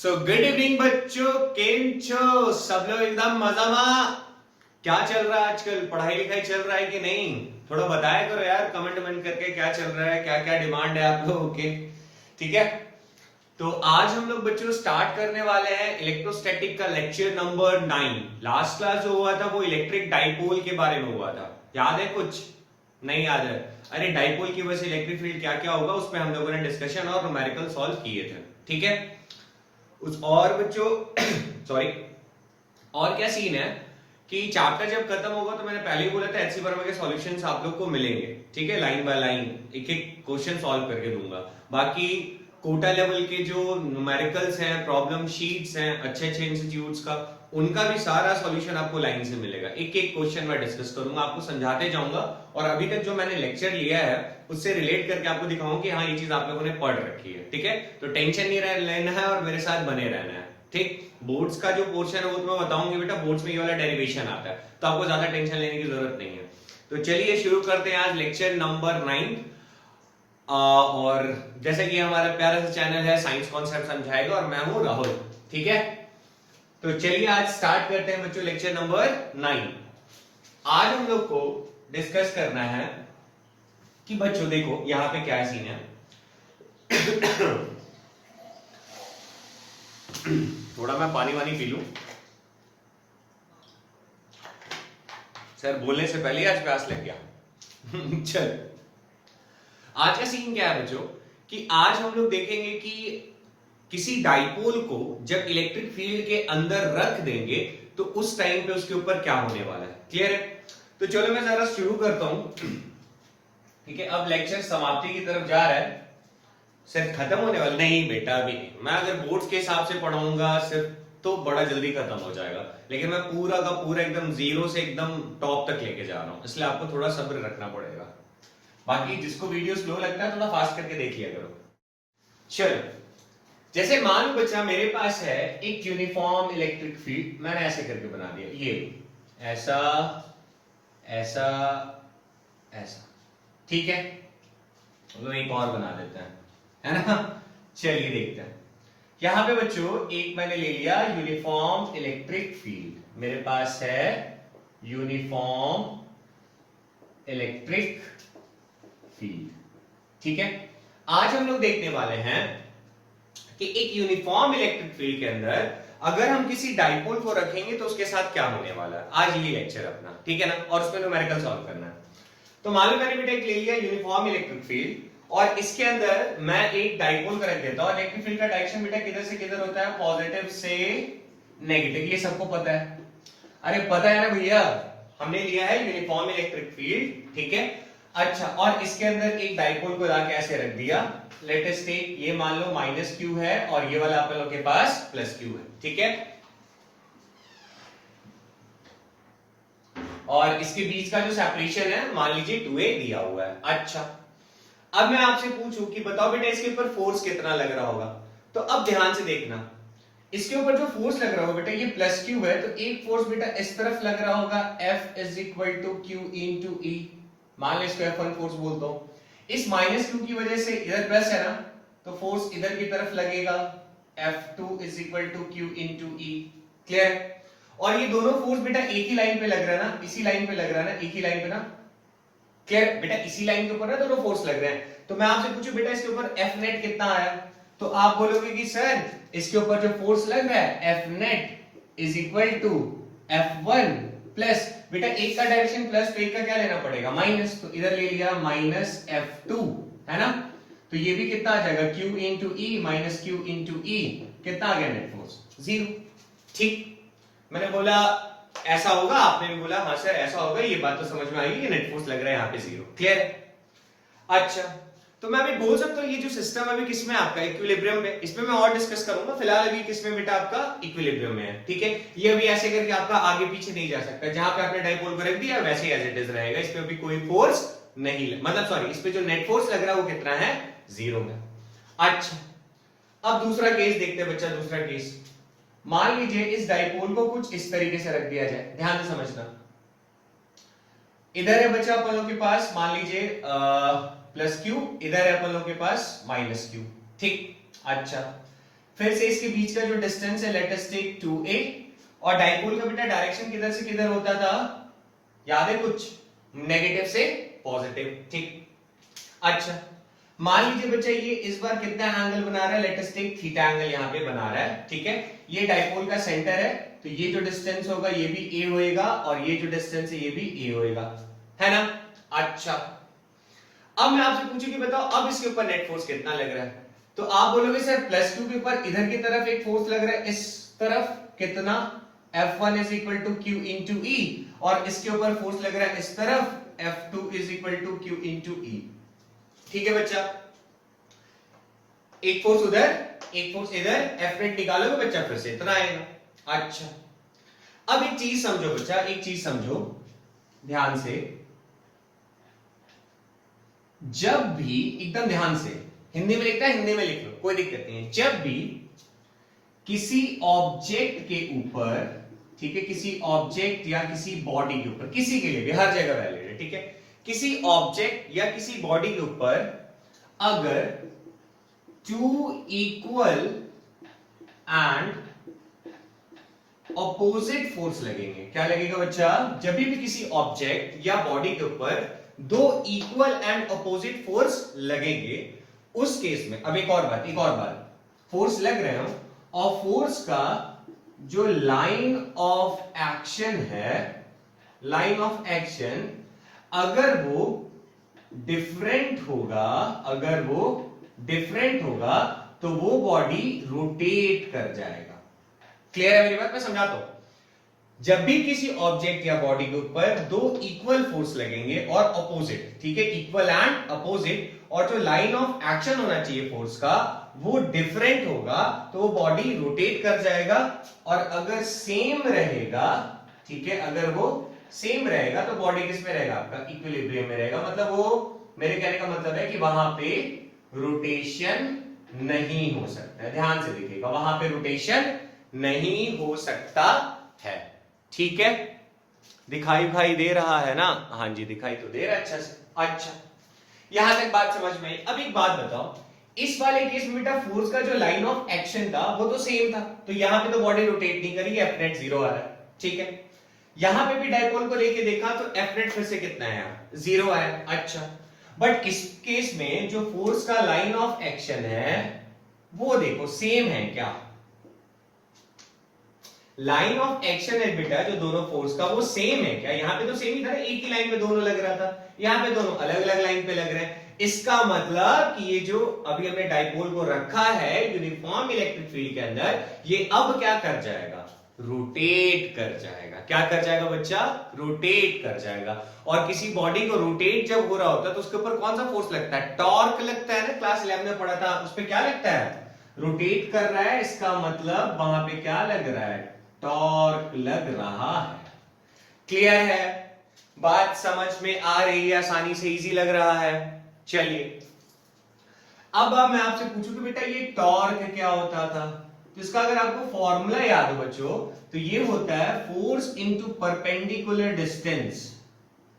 So good evening बच्चों, केम छो सब लोग एकदम मजा में। क्या चल रहा है आजकल? पढ़ाई लिखाई चल रहा है कि नहीं? थोड़ा बताया करो यार, कमेंट वमेंट करके क्या चल रहा है, क्या क्या डिमांड है आप लोगों के। ठीक है, तो आज हम लोग बच्चों स्टार्ट करने वाले हैं इलेक्ट्रोस्टैटिक का लेक्चर नंबर 9। लास्ट क्लास जो हुआ था वो इलेक्ट्रिक डाइपोल के बारे में हुआ था। याद है कुछ? नहीं याद है? अरे डाइपोल की वजह से इलेक्ट्रिक फील्ड क्या क्या होगा उस पर हम लोगों ने डिस्कशन और न्यूमेरिकल सॉल्व किए थे। ठीक है, उस और बच्चों सॉरी, और क्या सीन है कि चैप्टर जब खत्म होगा तो मैंने पहले ही बोला था एचसी वर्मा के सॉल्यूशंस आप लोग को मिलेंगे। ठीक है, लाइन बाय लाइन एक एक क्वेश्चन सॉल्व करके दूंगा। बाकी कोटा लेवल के जो न्यूमेरिकल्स हैं, प्रॉब्लम शीट्स हैं अच्छे अच्छे इंस्टीट्यूट्स का, उनका भी सारा सॉल्यूशन आपको लाइन से मिलेगा। एक एक क्वेश्चन मैं डिस्कस करूंगा, आपको समझाते जाऊंगा और अभी तक जो मैंने लेक्चर लिया है उससे रिलेट करके आपको दिखाऊंगा कि हाँ ये चीज आप लोगों ने पढ़ रखी है। ठीक है, तो टेंशन नहीं लेना है और मेरे साथ बने रहना है। ठीक, बोर्ड्स का जो पोर्शन है वो तो मैं बताऊंगी बेटा, बोर्ड्स में ये वाला डेरिवेशन आता है तो आपको ज्यादा टेंशन लेने की जरूरत नहीं है। तो चलिए शुरू करते हैं आज लेक्चर नंबर 9। और जैसे कि हमारा प्यारा सा चैनल है साइंस कॉन्सेप्ट समझाएगा और मैं हूं राहुल। ठीक है, तो चलिए आज स्टार्ट करते हैं बच्चों लेक्चर नंबर 9। आज हम लोग को डिस्कस करना है कि बच्चों देखो यहां पे क्या सीन है। थोड़ा मैं पानी वानी पी लूं। सर बोलने से पहले आज प्यास लग गया। चल, आज का सीन क्या है बच्चों कि आज हम लोग देखेंगे कि किसी डाइपोल को जब इलेक्ट्रिक फील्ड के अंदर रख देंगे तो उस टाइम पे उसके ऊपर क्या होने वाला है। क्लियर है? तो चलो मैं जरा शुरू करता हूं। ठीक है, अब लेक्चर समाप्ति की तरफ जा रहा है। सिर्फ खत्म होने वाला नहीं बेटा, अभी नहीं। मैं अगर बोर्ड्स के हिसाब से पढ़ाऊंगा सिर्फ तो बड़ा जल्दी खत्म हो जाएगा, लेकिन मैं पूरा का पूरा एकदम जीरो से एकदम टॉप तक लेके जा रहा हूं, इसलिए आपको थोड़ा सब्र रखना पड़ेगा। बाकी जिसको वीडियो स्लो लगता है थोड़ा फास्ट करके देख लिया करो। चलो, जैसे मान लो बच्चा मेरे पास है एक यूनिफॉर्म इलेक्ट्रिक फील्ड, मैंने ऐसे करके बना दिया, ये ऐसा ऐसा ऐसा। ठीक है, तो एक और बना देते हैं, है ना? चलिए देखते हैं। यहां पे बच्चों एक मैंने ले लिया यूनिफॉर्म इलेक्ट्रिक फील्ड। मेरे पास है यूनिफॉर्म इलेक्ट्रिक फील्ड। ठीक है, आज हम लोग देखने वाले हैं कि एक यूनिफॉर्म इलेक्ट्रिक फील्ड के अंदर अगर हम किसी डाइपोल को रखेंगे तो उसके साथ क्या होने वाला है। आज ये लेक्चर अपना, ठीक है ना, और उसमें न्यूमेरिकल सॉल्व करना है। तो मान लो मैंने बेटा एक ले लिया यूनिफॉर्म इलेक्ट्रिक फील्ड और इसके अंदर मैं एक डाइपोल का रख देता हूं। इलेक्ट्रिक फील्ड का डायरेक्शन बेटा किधर से किधर होता है? पॉजिटिव से नेगेटिव। ये सबको पता है? अरे पता है ना भैया, हमने लिया है यूनिफॉर्म इलेक्ट्रिक फील्ड। ठीक है, अच्छा, और इसके अंदर एक डाइपोल को लाके ऐसे रख दिया। लेट अस टेक, ये मान लो माइनस क्यू है और ये वाला आप लोगों के पास प्लस क्यू है। ठीक है, और इसके बीच का जो सेपरेशन है मान लीजिए 2a दिया हुआ है। अच्छा, अब मैं आपसे पूछूं कि बताओ बेटा इसके ऊपर फोर्स कितना लग रहा होगा। तो अब ध्यान से देखना, इसके ऊपर जो फोर्स लग रहा होगा बेटा, ये प्लस क्यू है, तो एक फोर्स बेटा इस तरफ लग रहा होगा, F is equal to Q into E. मान लो इसको F1 फोर्स बोलता हूं। इस माइनस क्यू की वजह से इधर प्लस है ना, तो फोर्स इधर की तरफ लगेगा, F2 is equal to Q into E. Clear? और ये दोनों फोर्स बेटा एक ही लाइन पे लग रहा है ना, इसी लाइन पे लग रहा है ना, एक ही लाइन पे ना। क्लियर बेटा, इसी लाइन के ऊपर ना दोनों फोर्स लग रहे हैं। तो मैं आपसे पूछूं बेटा इसके ऊपर F नेट कितना आया, तो आप बोलोगे कि सर इसके ऊपर जो फोर्स लग रहा है F net is equal to F1 plus, बेटा एक का डायरेक्शन प्लस तो एक का क्या लेना पड़ेगा? माइनस, तो इधर ले लिया माइनस F2, है ना? तो ये भी कितना आ जाएगा? Q into E minus Q into ई। कितना आ गया नेट फोर्स? 0। ठीक, मैंने बोला ऐसा होगा, आपने भी बोला हाँ सर ऐसा होगा, ये बात तो समझ में आएगी कि नेट फोर्स लग रहा है यहाँ पे 0। क्लियर है? अच्छा, तो मैं अभी बोल सकता हूँ ये जो सिस्टम है अभी किसमें आपका? इक्विलिब्रियम में। इसमें मैं और डिस्कस करूंगा, फिलहाल अभी किसमें बेटा आपका? इक्विलिब्रियम में है। ठीक है, ये अभी ऐसे करके आपका आगे पीछे नहीं जा सकता, जहां पे आपने डाइपोल को रख दिया वैसे ही एज इट इज रहेगा, इस पे अभी कोई फोर्स नहीं, मतलब सॉरी, इस पे जो नेट फोर्स लग रहा है वो कितना है? 0 है। अच्छा, अब दूसरा केस देखते हैं बच्चा। दूसरा केस, मान लीजिए इस डाइपोल को कुछ इस तरीके से रख दिया जाए, ध्यान से समझना। इधर है बच्चा अपन लोग के पास मान लीजिए प्लस क्यू, इधर है अपन लोग के पास माइनस क्यू। ठीक, अच्छा, फिर से इसके बीच का जो डिस्टेंस है लेट अस टेक 2a, और डाइपोल का बेटा डायरेक्शन किधर से किधर होता था, याद है कुछ, नेगेटिव से पॉजिटिव, ठीक। अच्छा मान लीजिए बच्चा ये इस बार कितना एंगल बना रहा है, let us take theta angle यहां पे बना रहा है, ठीक है। ये डाइपोल का सेंटर है, तो ये जो डिस्टेंस होगा ये भी a होएगा, और ये जो डिस्टेंस है ये भी a होएगा, है ना। अच्छा अब मैं आपसे पूछूं कि बताओ अब इसके ऊपर नेट फोर्स कितना लग रहा है, तो आप बोलोगे सर +2 के ऊपर इधर की तरफ एक फोर्स लग रहा है, इस तरफ कितना, F1 is equal to Q into E, और इसके ऊपर फोर्स लग रहा है इस तरफ, F2 is equal to Q into E, ठीक है बच्चा। एक फोर्स उधर एक फोर्स इधर, F नेट निकालोगे बच्चा फिर से इतना आएगा। अच्छा अब एक चीज समझो बच्चा, एक चीज समझो ध्यान से, जब भी एकदम ध्यान से, हिंदी में लिखता है हिंदी में लिख लो कोई दिक्कत नहीं है, जब भी किसी ऑब्जेक्ट के ऊपर, ठीक है, किसी ऑब्जेक्ट या किसी बॉडी के ऊपर, किसी के लिए भी हर जगह वैलिड है, ठीक है, किसी ऑब्जेक्ट या किसी बॉडी के ऊपर अगर two equal and opposite force लगेंगे, क्या लगेगा बच्चा, जब भी किसी ऑब्जेक्ट या बॉडी के ऊपर दो इक्वल एंड ऑपोजिट फोर्स लगेंगे, उस केस में, अब एक और बात, फोर्स लग रहे हो और फोर्स का जो लाइन ऑफ एक्शन है, लाइन ऑफ एक्शन अगर वो डिफरेंट होगा, तो वो बॉडी रोटेट कर जाएगा। क्लियर है मेरी बात, मैं समझाता हूं। जब भी किसी ऑब्जेक्ट या बॉडी के ऊपर दो इक्वल फोर्स लगेंगे और अपोजिट, ठीक है, इक्वल एंड अपोजिट, और जो लाइन ऑफ एक्शन होना चाहिए फोर्स का वो डिफरेंट होगा, तो वो बॉडी रोटेट कर जाएगा, और अगर सेम रहेगा, ठीक है, अगर वो सेम रहेगा तो बॉडी किस में रहेगा, आपका इक्विलिब्रियम में रहेगा। मतलब वो, मेरे कहने का मतलब है कि वहां पे रोटेशन नहीं हो सकता है, ध्यान से देखिएगा, वहां पे रोटेशन नहीं हो सकता है, ठीक है। दिखाई भाई दे रहा है ना, हाँ जी दिखाई तो दे रहा है अच्छा से। अच्छा यहां तक बात समझ में आई। अब एक बात बताओ, इस वाले केस में बेटा फोर्स का जो लाइन ऑफ एक्शन था वो तो सेम था, तो यहां पे तो बॉडी रोटेट नहीं करेगी, एफ नेट 0 आ रहा है, ठीक है। यहां पे भी डाइपोल को लेके देखा तो एफ नेट फिर से कितना है, 0 आया। अच्छा बट इस केस में जो फोर्स का लाइन ऑफ एक्शन है वो देखो सेम है क्या, लाइन ऑफ एक्शन है बेटा जो दोनों फोर्स का वो सेम है क्या, यहां पे तो सेम ही था, एक ही लाइन पे दोनों लग रहा था, यहां पे दोनों अलग अलग लाइन पे लग रहे हैं। इसका मतलब कि ये जो अभी हमने डाइपोल को रखा है यूनिफॉर्म इलेक्ट्रिक फील्ड के अंदर, ये अब क्या कर जाएगा, रोटेट कर जाएगा। क्या कर जाएगा बच्चा, रोटेट कर जाएगा। और किसी बॉडी को रोटेट जब हो रहा होता है तो उसके ऊपर कौन सा फोर्स लगता है, टॉर्क लगता है ना, क्लास 11 में पढ़ा था, उस पर क्या लगता है, रोटेट कर रहा है, इसका मतलब वहां पे क्या लग रहा है, टॉर्क लग रहा है। क्लियर है, बात समझ में आ रही है, आसानी से इजी लग रहा है। चलिए अब मैं आपसे पूछूं कि बेटा ये टॉर्क क्या होता था, तो इसका अगर आपको फॉर्मूला याद हो बच्चों, तो ये होता है फोर्स इनटू परपेंडिकुलर डिस्टेंस,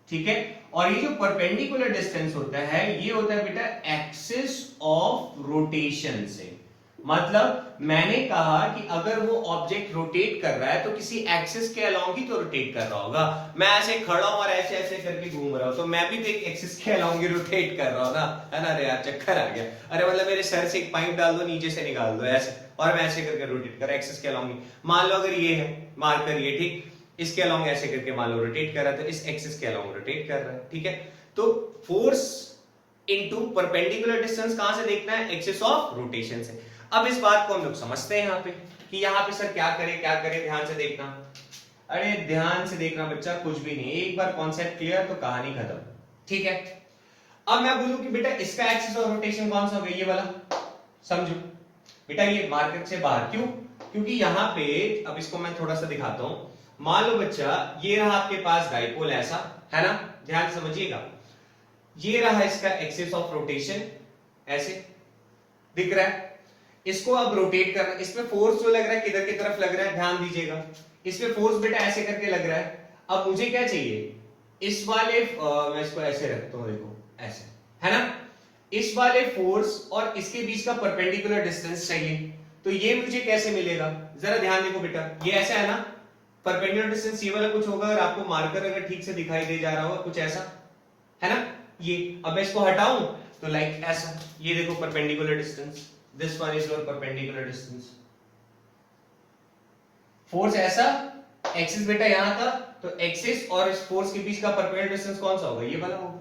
ठीक है। और ये जो परपेंडिकुलर डिस्टेंस होता है ये होता है बेटा एक्सिस ऑफ रोटेशन से। मतलब मैंने कहा कि अगर वो ऑब्जेक्ट रोटेट कर रहा है तो किसी एक्सिस के अलोंग ही तो रोटेट कर रहा होगा। मैं ऐसे खड़ा हूं और ऐसे ऐसे करके घूम रहा हूं तो मैं भी तो एक एक्सिस के अलोंग ही रोटेट कर रहा हूं ना, है ना। अरे यार चक्कर आ गया, अरे मतलब मेरे सर से एक पाइप डाल दो, नीचे से निकाल दो ऐसे, और मैं ऐसे करके रोटेट कर एक्सिस के अलोंग ही। मान लो अगर ये है मार्कर, ये ठीक, इसके अलोंग ऐसे करके मान लो रोटेट कर रहा है तो इस एक्सिस के अलोंग रोटेट कर रहा है, ठीक है। तो फोर्स इनटू परपेंडिकुलर डिस्टेंस कहां से देखना है, एक्सिस ऑफ रोटेशन से। अब इस बात को हम लोग समझते हैं यहाँ पे कि यहाँ पे सर क्या करे, ध्यान से देखना। अरे ध्यान से देखना बच्चा, कुछ भी नहीं, एक बार कॉन्सेप्ट क्लियर तो कहानी खत्म, ठीक है। अब मैं बोलूं कि बेटा इसका एक्सिस ऑफ रोटेशन कौन सा होगा, ये वाला, समझो बेटा ये मार्केट से बाहर, क्यों, क्योंकि यहाँ पे, अब इसको मैं थोड़ा सा दिखाता हूं। मान लो बच्चा ये रहा आपके पास डाइपोल ऐसा, है ना, ध्यान से समझिएगा, ये रहा इसका एक्सिस ऑफ रोटेशन, ऐसे दिख रहा है। इसको अब रोटेट करना, इसमें फोर्स जो लग रहा है किधर की तरफ लग रहा है, ध्यान दीजिएगा, इसमें फोर्स बेटा ऐसे करके लग रहा है। अब मुझे क्या चाहिए, इस वाले मैं इसको ऐसे रखता हूं, देखो ऐसे, है ना, इस वाले फोर्स और इसके बीच का परपेंडिकुलर डिस्टेंस चाहिए। तो ये मुझे कैसे मिलेगा, जरा ध्यान देखो बेटा, ये ऐसा है ना, परपेंडिकुलर डिस्टेंस ये वाला कुछ होगा, और आपको मार्कर अगर ठीक से दिखाई दे जा रहा होगा कुछ ऐसा है ना, ये अब मैं इसको हटाऊं तो लाइक ऐसा, ये देखो perpendicular distance, this one is your perpendicular distance, force ऐसा, एक्सिस बेटा यहां था, तो एक्सिस और इस फोर्स के बीच का परपेंडिकुलर डिस्टेंस कौन सा होगा, ये वाला होगा।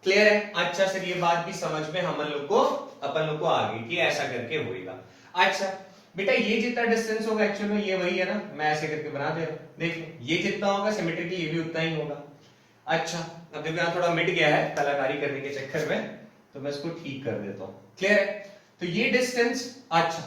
क्लियर है? अच्छा सर, ये बात भी समझ में अपन लोग को आ गई कि ऐसा करके होएगा। अच्छा बेटा, ये जितना डिस्टेंस होगा एक्चुअल में ये वही है ना, मैं ऐसे करके बना दे रहा हूं, देखो ये जितना होगा सिमेट्रिकली ये भी उतना ही होगा। अच्छा अब देखो यहाँ थोड़ा मिट गया है कलाकारी करने के चक्कर में, तो मैं इसको ठीक कर देता हूं। क्लियर है? तो ये डिस्टेंस, अच्छा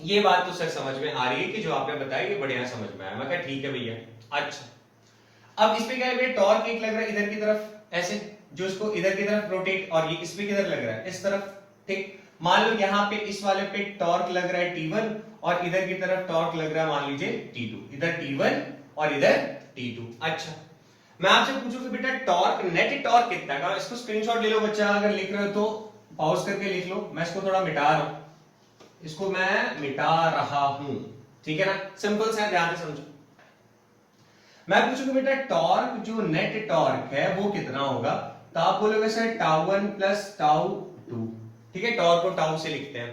ये बात तो सर समझ में आ रही है कि जो आपने बताया ये बढ़िया समझ में आया, मैं कहा ठीक है भैया। अच्छा अब इस पे क्या है, टॉर्क एक लग रहा है इधर की तरफ ऐसे, जो इसको इधर की तरफ रोटेट, और ये इस पे किधर लग रहा है, इस तरफ। ठीक, मान लो यहाँ पे इस वाले पे टॉर्क लग रहा है T1 और इधर की तरफ टॉर्क लग रहा है मान लीजिए T2, इधर T1 और इधर T2। अच्छा मैं आपसे पूछूं कि बेटा टॉर्क, नेट टॉर्क कितना का, इसको स्क्रीनशॉट ले लो बच्चा, अगर लिख रहे हो तो पॉज करके लिख लो, मैं इसको थोड़ा मिटा रहा हूं, इसको मैं मिटा रहा हूं, ठीक है ना, सिंपल सा, ध्यान से समझो। मैं पूछूंगा बेटा टॉर्क, जो नेट टॉर्क है वो कितना होगा, तो आप बोलोगे सर τ1 प्लस τ2, ठीक है, टॉर्क को टाउ से लिखते हैं।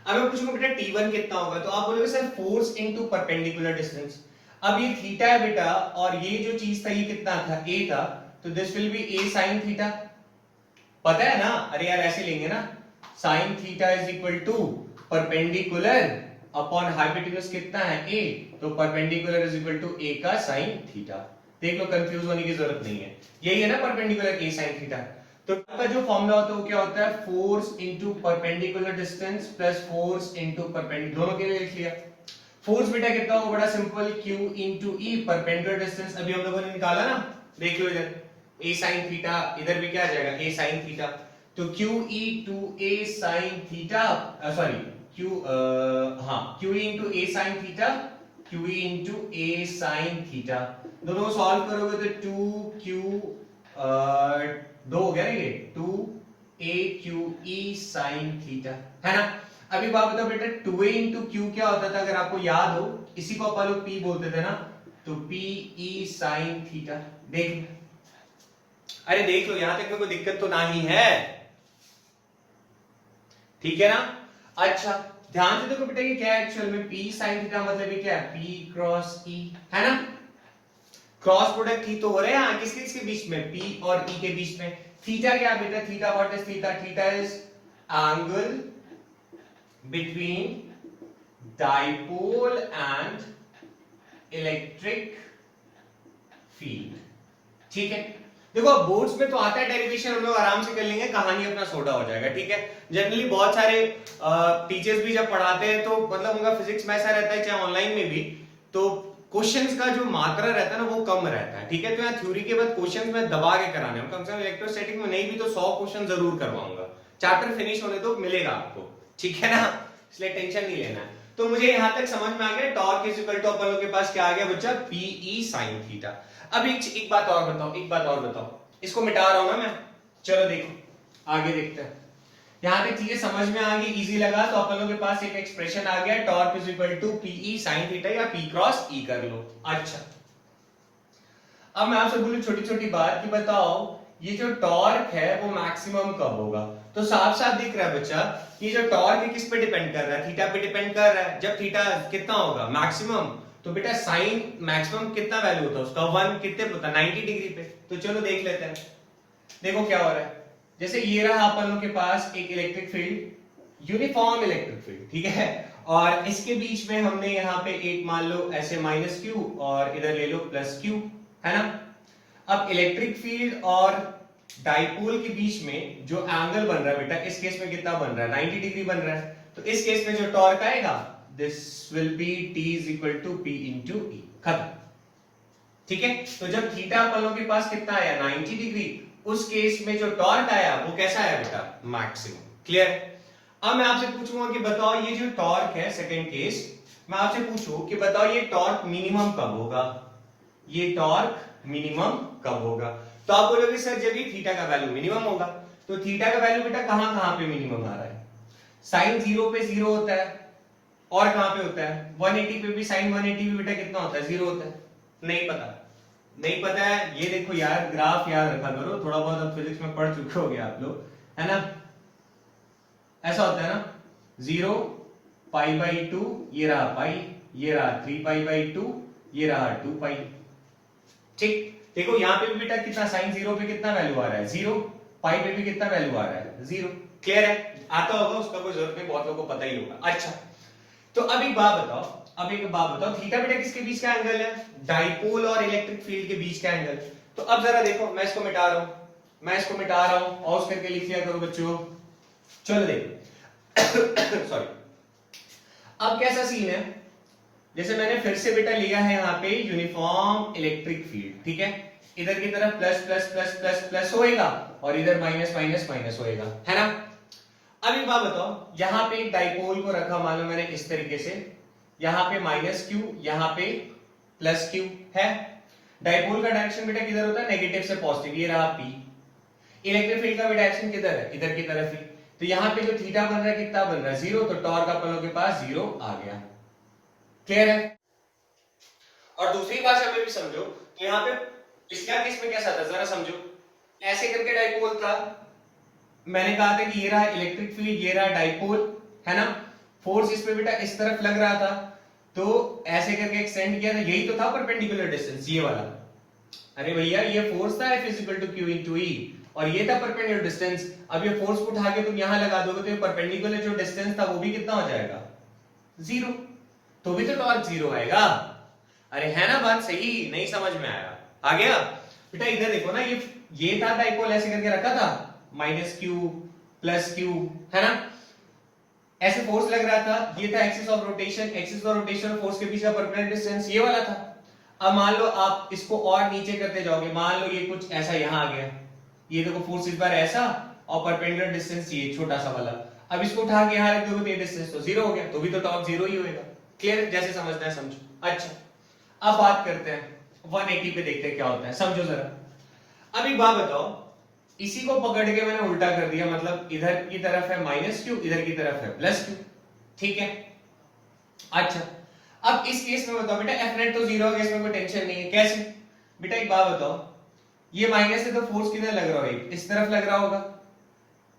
अब मैं पूछूंगा बेटा T1 कितना होगा, तो आप बोलोगे sir force into perpendicular distance. अब ये थीटा है बेटा, और ये जो चीज था ये कितना था, a था, तो this will be a sin theta, पता है ना, अरे यार ऐसे लेंगे ना, sin theta is equal to perpendicular upon hypotenuse कितना है a, तो perpendicular is equal to a का sin थीटा। देख लो कंफ्यूज होने की जरूरत नहीं है, यही है ना परपेंडिकुलर a sin थीटा। तो का जो फॉर्मूला होता है वो क्या होता है, force into perpendicular distance plus force into perpendicular, दोनों के लिए लिख लिया। फोर्स बेटा कितना होगा, बड़ा simple, Q into E, perpendicular distance अभी हम लोगों ने निकाला ना, देख लो इधर a sin थीटा, इधर भी क्या आ जाएगा a sin थीटा, तो QE to a sin theta, sorry QE into a sin theta, QE into a sin theta, दोनों को सॉल्व करोगे तो 2Q दो हो गया ये 2AQE sin थीटा, है ना। अभी बात बताओ बेटा 2A इंटू Q क्या होता था, अगर आपको याद हो, इसी को अपन लोग P बोलते थे ना, तो PE sin थीटा। देख, अरे देख लो, यहां तक में कोई दिक्कत तो नहीं है, ठीक है ना। अच्छा ध्यान से देखो बेटा, ये क्या है एक्चुअल में, P sin थीटा मतलब ये क्या है, P क्रॉस E, है ना, क्रॉस प्रोडक्ट ही तो हो रहे हैं किस किस के बीच में, P और E के बीच में। थीटा क्या है बेटा, theta what is theta, theta is angle between dipole and electric field, ठीक है। देखो बोर्ड्स में तो आता है डेरिवेशन, हम लोग आराम से कर लेंगे, कहानी अपना सोडा हो जाएगा, ठीक है। जनरली बहुत सारे टीचर्स भी जब पढ़ाते हैं तो मतलब उनका फिजिक्स में ऐसा रहता है, चाहे ऑनलाइन में भी, तो क्वेश्चंस का जो मात्रा रहता है ना वो कम रहता है, ठीक है। तो यहाँ थ्योरी के बाद क्वेश्चंस में दबा के कराने हैं, कम से कम इलेक्ट्रोस्टैटिक में नहीं भी तो 100 क्वेश्चन जरूर करवाऊंगा, चैप्टर फिनिश होने तो मिलेगा आपको, ठीक है ना, इसलिए टेंशन नहीं लेना है। तो मुझे यहां तक समझ में आ गया, टॉर्क इज इक्वल टू अपन लोग के पास क्या आ गया बच्चा, PE sin थीटा। अब एक बात और बताओ, इसको मिटा रहा हूं ना मैं, चलो देखो आगे देखते हैं। यहां तक चीजें समझ में आ गई, इजी लगा, तो अपन लोग के पास एक एक्सप्रेशन आ गया, torque is equal to PE sin theta, या P क्रॉस E कर लो। अच्छा अब मैं आपसे बोलूं छोटी छोटी बात कि बताओ ये जो टॉर्क है वो मैक्सिमम कब होगा, तो साफ साफ दिख रहा है बच्चा, ये जो टॉर्क है किस पे डिपेंड कर रहा है, थीटा पे डिपेंड कर रहा है। जब थीटा कितना होगा मैक्सिमम, तो बेटा साइन मैक्सिमम कितना वैल्यू होता है उसका, 1 कितने पे होता है, 90 डिग्री पे। तो चलो देख लेते हैं, देखो क्या हो रहा है। जैसे ये रहा अपन लोग के पास एक electric field, uniform electric field, ठीक है, और इसके बीच में हमने यहाँ पे एक मान लो ऐसे -q और इधर ले लो +q, है ना। अब इलेक्ट्रिक फील्ड और डाइपोल के बीच में जो एंगल बन रहा है बेटा, इस केस में कितना बन रहा है, 90 डिग्री बन रहा है। तो इस केस में जो टॉर्क आएगा, this will be T is equal to P into E, खत्म, ठीक है। तो जब थीटा अपन लोग के पास कितना आया, 90 डिग्री, उस केस में जो टॉर्क आया वो कैसा आया बेटा, मैक्सिमम। क्लियर। अब मैं आपसे पूछूंगा कि बताओ ये जो टॉर्क है, सेकंड केस मैं आपसे पूछूं कि बताओ ये टॉर्क मिनिमम कब होगा, ये टॉर्क मिनिमम कब होगा। तो आप बोलोगे सर जब ये थीटा का वैल्यू मिनिमम होगा, तो थीटा का वैल्यू बेटा कहां कहां पे मिनिमम आ रहा है, साइन 0 पे 0 होता है, और कहां पे होता है 180 पे भी sin 180 भी बेटा कितना होता है 0 होता है। नहीं पता, नहीं पता है ये देखो यार ग्राफ याद रखा करो, थोड़ा बहुत अब फिजिक्स में पढ़ चुके होगे आप लोग, है ना। ऐसा होता है ना 0 पाई बाई 2, ये रहा पाई, ये रहा 3 पाई बाई 2, ये रहा 2 पाई। ठीक, देखो यहां पे भी बेटा कितना साइन 0 पे कितना वैल्यू आ रहा है 0, पाई पे भी कितना वैल्यू आ रहा है 0। क्लियर है, आता होगा उसका कोई जरूरत नहीं, बहुत लोगों को पता ही होगा। अच्छा तो अब एक बात बताओ थीटा बेटा किसके बीच का एंगल है, डाइपोल और इलेक्ट्रिक फील्ड के बीच का एंगल। तो अब जरा देखो मैं इसको मिटा रहा हूं और करके लिख लिया करो बच्चों। चलो देखो सॉरी, अब कैसा सीन है, जैसे मैंने फिर से बेटा लिया है यहाँ पे यूनिफॉर्म इलेक्ट्रिक फील्ड, ठीक है, इधर की तरफ plus plus plus plus plus होएगा और इधर माइनस माइनस माइनस होएगा, है ना। अब एक बात बताओ, यहाँ पे एक डाइपोल को रखा मान लो मैंने इस तरीके से, यहाँ पे माइनस क्यू, यहाँ पे प्लस क्यू है। डाइपोल का डायरेक्शन बेटा किधर होता है, नेगेटिव से पॉजिटिव, ये रहा पी। इलेक्ट्रिक फील्ड का भी डायरेक्शन किधर है, इधर की तरफ ही। तो यहाँ पे जो थीटा बन रहा है कितना बन रहा है 0, तो टॉर्क अपन लोग के पास 0 आ गया। क्लियर है। और दूसरी भाषा में भी समझो, तो यहाँ पे पिछला केस में कैसा था जरा समझो, ऐसे करके डाइपोल था, मैंने कहा था कि ये रहा इलेक्ट्रिक फील्ड, ये रहा डाइपोल, है ना। फोर्स इस पे बेटा इस तरफ लग रहा था, तो ऐसे करके एक्सटेंड किया था, यही तो था परपेंडिकुलर डिस्टेंस ये वाला। अरे भैया ये फोर्स था F equal to Q into E, और ये था परपेंडिकुलर डिस्टेंस। अब ये फोर्स को उठा के तुम यहां लगा दोगे तो ये परपेंडिकुलर जो डिस्टेंस था वो भी कितना हो जाएगा 0, तो भी तो टॉर्क 0 आएगा। अरे है ना बात सही, नहीं समझ में आया, आ गया बेटा। इधर देखो ना, ये था डाइपोल, ऐसे करके रखा था माइनस क्यू प्लस क्यू, है ना, ऐसे फोर्स लग रहा था, ये था एक्सिस ऑफ रोटेशन और फोर्स के बीच का परपेंडिकुलर डिस्टेंस ये वाला था। अब मान लो आप इसको और नीचे करते जाओगे, मान लो ये कुछ ऐसा यहां आ गया, ये देखो फोर्स इस बार ऐसा और परपेंडिकुलर डिस्टेंस ये छोटा सा वाला, अब इसको उठा के यहां रख दोगे तो ये डिस्टेंस तो 0 हो गया, तो भी तो टॉर्क 0 ही होएगा। क्लियर, जैसे समझना है समझो। अच्छा अब बात करते हैं 180 पे, देखते हैं क्या होता है, समझो जरा। अब एक बात बताओ, इसी को पकड़ के मैंने उल्टा कर दिया, मतलब इधर की तरफ है माइनस क्यू, इधर की तरफ है प्लस क्यू, ठीक है। अच्छा अब इस केस में बताओ बेटा एफ नेट तो 0 है, इसमें कोई टेंशन नहीं है, कैसे बेटा एक बात बताओ, ये माइनस है तो फोर्स किधर लग रहा होगा, इस तरफ लग रहा होगा,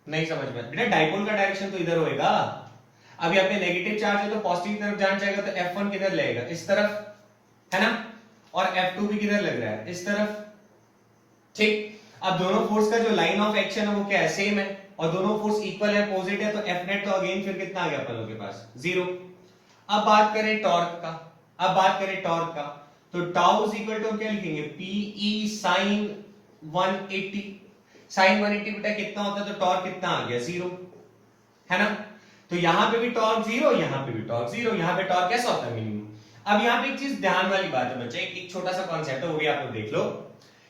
नहीं समझ में बेटा, डाइपोल का डायरेक्शन तो इधर होएगा। अब यहाँ पे नेगेटिव चार्ज है तो पॉजिटिव तरफ जाना चाहेगा, तो F1 किधर लगेगा, इस तरफ, है ना, और F2 भी किधर लग रहा है, इस तरफ, ठीक। अब दोनों फोर्स का जो लाइन ऑफ एक्शन है वो क्या है, सेम है, और दोनों फोर्स इक्वल है, अपोजिट है, तो F नेट तो अगेन फिर कितना आ गया अपन लोग के पास 0। अब बात करें टॉर्क का, तो टाउ इज इक्वल टू क्या लिखेंगे, PE sin 180, sin 180 बेटा कितना होता है, तो टॉर्क कितना आ गया 0, है ना। तो यहां पे भी टॉर्क 0, यहां पे भी टॉर्क 0, यहां पे टॉर्क कैसा होता है मिनिमम। अब यहां पे एक चीज ध्यान वाली बात है बच्चे, एक छोटा सा कॉन्सेप्ट है वो भी आप लोग देख लो।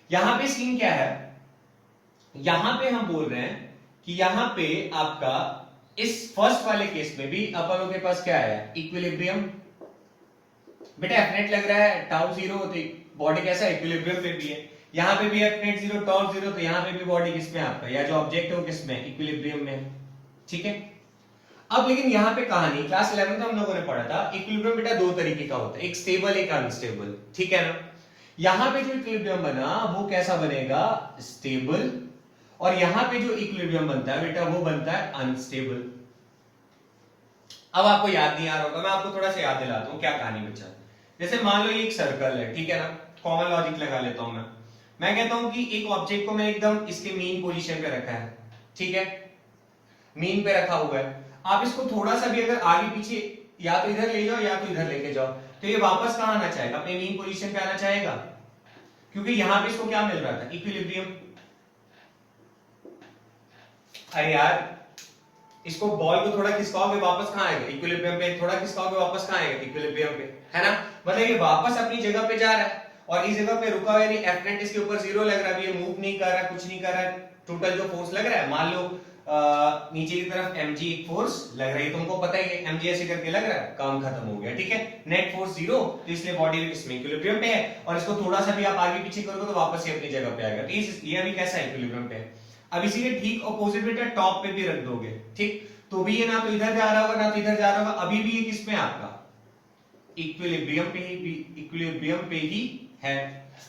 यहां पे सीन क्या है, यहां पे हम बोल रहे हैं कि यहां पे आपका इस फर्स्ट वाले केस में भी अपन लोग के पास क्या है, इक्विलिब्रियम। बेटा एफ नेट लग रहा है टाउ 0, तो बॉडी कैसा इक्विलिब्रियम पे भी है, यहां पे भी एफ नेट 0 टॉर्क 0, तो यहां पे भी बॉडी किसमें आपका, या जो ऑब्जेक्ट है वो किसमें, इक्विलिब्रियम में, ठीक है। अब लेकिन यहां पे कहानी क्लास 11 में हम लोगों ने पढ़ा था, इक्विलिब्रियम बेटा दो तरीके का होता है, एक स्टेबल एक अनस्टेबल, ठीक है ना। यहां पे जो इक्विलिब्रियम बना वो कैसा बनेगा, स्टेबल, और यहां पे जो इक्विलिब्रियम बनता है बेटा वो बनता है अनस्टेबल। अब आपको याद नहीं आ रहा होगा, मैं आपको थोड़ा सा याद दिलाता हूं क्या कहानी बच्चा। जैसे मान लो ये एक सर्कल है, ठीक है ना, कॉमन लॉजिक लगा लेता हूं मैं कहता हूं कि एक ऑब्जेक्ट को मैं एकदम इसके मीन पोजीशन पे रखा है, ठीक है, मीन पे रखा हुआ है। आप इसको थोड़ा सा भी अगर आगे पीछे या तो इधर ले जाओ या तो इधर लेके जाओ, तो ये वापस कहां आना चाहेगा, अपने मीन पोजीशन पे आना चाहेगा, क्योंकि यहां पे इसको क्या मिल रहा था, इक्विलिब्रियम। अरे यार इसको बॉल को थोड़ा खिसकाओगे वापस कहां आएगा, इक्विलिब्रियम पे, थोड़ा खिसकाओगे वापस कहां आएगा, इक्विलिब्रियम पे, है ना। मतलब ये वापस अपनी जगह पे जा रहा है और इस जगह पे रुका हुआ, यानी एफ नेट इसके ऊपर 0 लग रहा है, ये मूव नहीं कर रहा, कुछ नहीं कर रहा है, टोटल जो फोर्स लग रहा है, मान लो नीचे की तरफ mg एक फोर्स लग रही है, तुमको पता ही है mg ऐसे करके लग रहा है, काम खत्म हो गया, ठीक है। नेट फोर्स 0, तो इसलिए बॉडी इसमें इक्विलिब्रियम पे है, और इसको थोड़ा सा भी आप आगे पीछे करोगे तो वापस से अपनी जगह पे आएगा, तो ये भी कैसा है, इक्विलिब्रियम पे है। अब इसी के ठीक ऑपोजिट बेटा टॉप पे भी रख दोगे, ठीक, तो भी ये ना तो इधर जा रहा होगा ना तो इधर जा रहा होगा, अभी भी ये किस में आपका इक्विलिब्रियम पे ही है।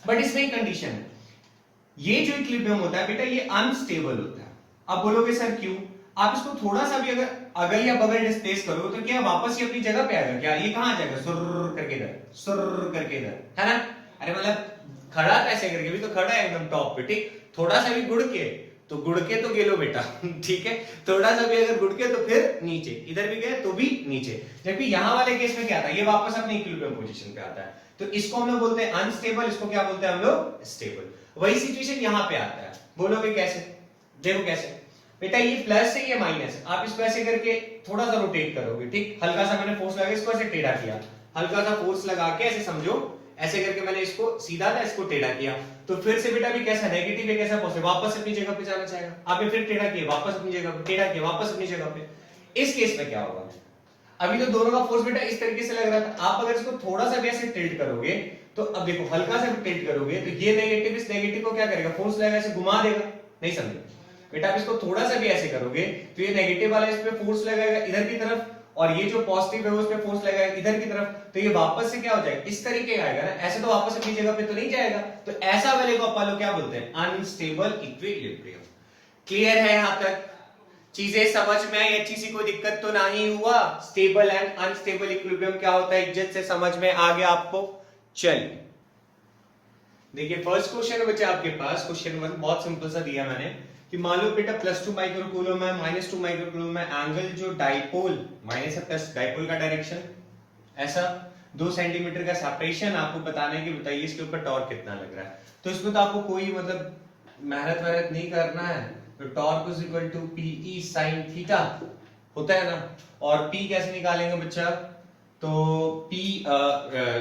बट इसमें एक कंडीशन है, ये जो इक्विलिब्रियम होता है बेटा ये अनस्टेबल होता है। अब बोलोगे सर क्यों? आप इसको थोड़ा सा भी अगर अगल या बगल डिस्प्लेस करोगे तो क्या वापस ये अपनी जगह पे आएगा क्या? ये कहां जाएगा? सुर करके इधर, सुर करके इधर, है ना? अरे मतलब खड़ा कैसे करके, भी तो खड़ा है एकदम टॉप पे, ठीक, थोड़ा सा भी गुड़ के तो गेलो बेटा ठीक है, थोड़ा सा भी अगर गुड़ के तो फिर नीचे, इधर भी गए तो भी नीचे। जबकि यहां वाले केस में क्या आता है, ये वापस अपने इक्विलिब्रियम पोजीशन पे आता है, तो इसको हम लोग बोलते हैं अनस्टेबल, इसको क्या बोलते हैं हम लोग? स्टेबल। वही सिचुएशन यहां पे आता है। बोलोगे कैसे? देखो कैसे बेटा, ये प्लस है ये माइनस, आप इसको ऐसे करके थोड़ा सा रोटेट करोगे, ठीक, हल्का सा मैंने फोर्स लगा इसको ऐसे टेढ़ा किया, हल्का सा फोर्स लगा के ऐसे समझो, ऐसे करके मैंने इसको सीधा था इसको टेढ़ा किया, तो फिर से बेटा भी कैसा नेगेटिव है, कैसा पॉजिटिव, वापस अपनी जगह पे जाना चाहेगा। आपने फिर टेढ़ा किया, वापस अपनी जगह पे, टेढ़ा किया, वापस अपनी जगह पे। इस केस में क्या होगा? अभी तो दोनों का फोर्स बेटा इस तरीके से लग रहा था, आप अगर इसको थोड़ा सा भी ऐसे टिल्ट करोगे तो अब देखो हल्का सा भी टिल्ट करोगे तो ये नेगेटिव इस नेगेटिव को क्या करेगा? फोर्स लगेगा, ऐसे घुमा देगा। नहीं समझे बेटा? आप इसको थोड़ा सा भी ऐसे करोगे तो ये नेगेटिव वाला इस पे फोर्स लगाएगा इधर की तरफ, और ये जो पॉजिटिव है उस पे फोर्स लगाएगा इधर की तरफ, तो ये वापस से क्या हो जाएगा? इस तरीके का आएगा ना, ऐसे तो वापस अपनी जगह पे तो नहीं जाएगा। तो ऐसा वाले को अपन लोग क्या बोलते हैं? Unstable equilibrium. क्लियर है यहां तक? चीजें समझ में आई? अच्छी सी कोई दिक्कत तो नहीं हुआ? स्टेबल एंड अनस्टेबल इक्विलिब्रियम क्या होता है इज्जत से समझ में आ गया आपको? चलिए देखिए फर्स्ट क्वेश्चन है बच्चे आपके पास, क्वेश्चन 1 बहुत सिंपल सा दिया मैंने कि मान लो बेटा +2 माइक्रोकूलम है, -2 माइक्रोकूलम है, एंगल जो डाइपोल माइनस है प्लस डाइपोल का डायरेक्शन ऐसा 2 सेंटीमीटर का सेपरेशन, आपको बताना है कि बताइए इसके ऊपर टॉर्क कितना लग रहा है। तो इसमें तो आपको कोई मतलब मेहनत नहीं करना है, तो torque is equal to PE sin theta होता है ना, और P कैसे निकालेंगे बच्चा? तो P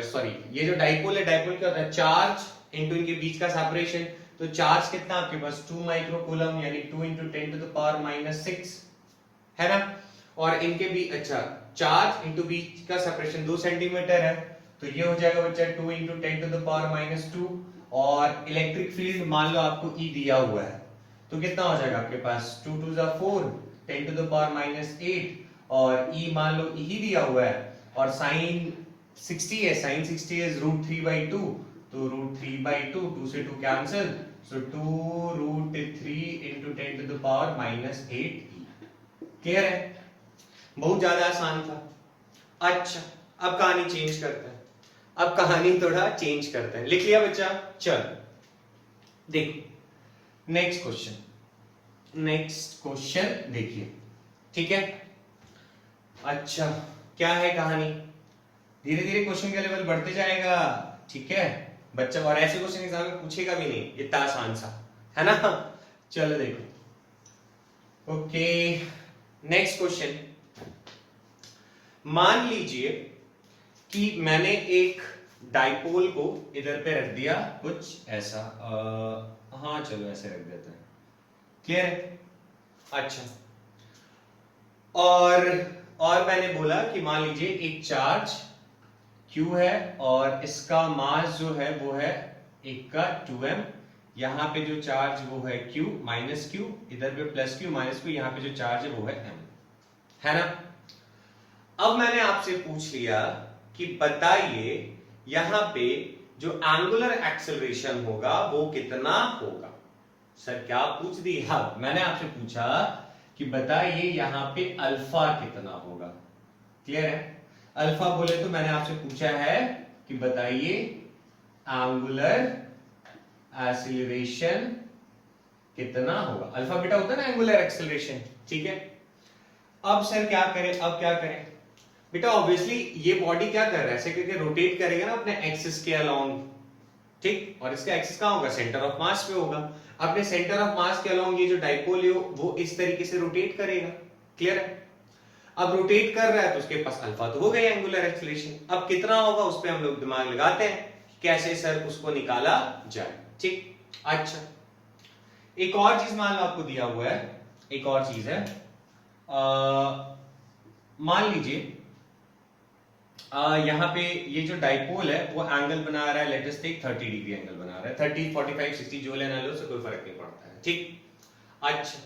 सॉरी ये जो डाइपोल है, डाइपोल क्या होता है? चार्ज इनटू इनके बीच का सेपरेशन, तो चार्ज कितना आपके पास? 2 माइक्रोकूलम, यानी 2 × 10⁻⁻6 है ना, और इनके भी अच्छा चार्ज इनटू बीच का सेपरेशन 2 सेंटीमीटर है, तो ये हो जाएगा बच्चा 2 × 10⁻⁻2, और इलेक्ट्रिक फील्ड मान लो आपको E दिया हुआ है, तो कितना हो जाएगा आपके पास? 2 × 2 = 4, 10⁻⁻8, और E मान लो E ही दिया हुआ है, और साइन 60 है, साइन 60 इज √3/2, तो √3/2, 2 से 2 कैंसिल, so 2√3 × 10⁻⁻8E। क्लियर है? बहुत ज्यादा आसान था। अच्छा अब कहानी चेंज करते हैं, अब कहानी थोड़ा चेंज करते हैं। लिख लिया बच्चा? चल देखो नेक्स्ट क्वेश्चन देखिए, ठीक है? अच्छा क्या है कहानी? धीरे धीरे क्वेश्चन का लेवल बढ़ते जाएगा, ठीक है बच्चा, और ऐसे क्वेश्चन एग्जाम में पूछेगा भी नहीं इतना आसान सा, है ना? चलो देखो, ओके नेक्स्ट क्वेश्चन। मान लीजिए कि मैंने एक डाइपोल को इधर पे रख दिया कुछ ऐसा, हाँ चलो ऐसे रख देते हैं, क्लियर है? अच्छा, और मैंने बोला कि मान लीजिए एक चार्ज Q है और इसका मास जो है वो है एक का 2m, यहाँ पे जो चार्ज वो है Q -Q, इधर पे +Q -Q, यहाँ पे जो चार्ज है वो है m, है ना? अब मैंने आपसे पूछ लिया कि बताइए यहाँ पे जो एंगुलर एक्सेलरेशन होगा वो कितना होगा। सर क्या पूछ दिया? मैंने आपसे पूछा कि बताइए यहाँ पे अल्फा कितना होगा। क्लियर है? अल्फा बोले तो मैंने आपसे पूछा है कि बताइए एंगुलर एक्सेलरेशन कितना होगा। अल्फा बेटा होता है ना एंगुलर एक्सेलरेशन, ठीक है? अब सर क्या करें, अब क्या करें बेटा? ऑब्वियसली ये बॉडी क्या कर रहा है, ऐसे करके रोटेट करेगा ना अपने एक्सिस के अलोंग, ठीक, और इसका एक्सिस कहां होगा? सेंटर ऑफ मास पे होगा। अपने सेंटर ऑफ मास के अलोंग ये जो डाइपोल है वो इस तरीके से रोटेट करेगा। क्लियर है? अब रोटेट कर रहा है तो उसके पास अल्फा तो हो गई एंगुलर एक्सेलरेशन। अब कितना होगा उस पे हम लोग दिमाग लगाते हैं कैसे सर उसको निकाला जाए, ठीक। अच्छा एक और चीज मान लो आपको दिया हुआ है, एक और चीज है, मान लीजिए यहाँ पे ये जो डाइपोल है वो एंगल बना रहा है, let us take 30 degree angle बना रहा है, 30, 45, 60 जो लेना लो उससे कोई फर्क नहीं पड़ता है, ठीक। अच्छा,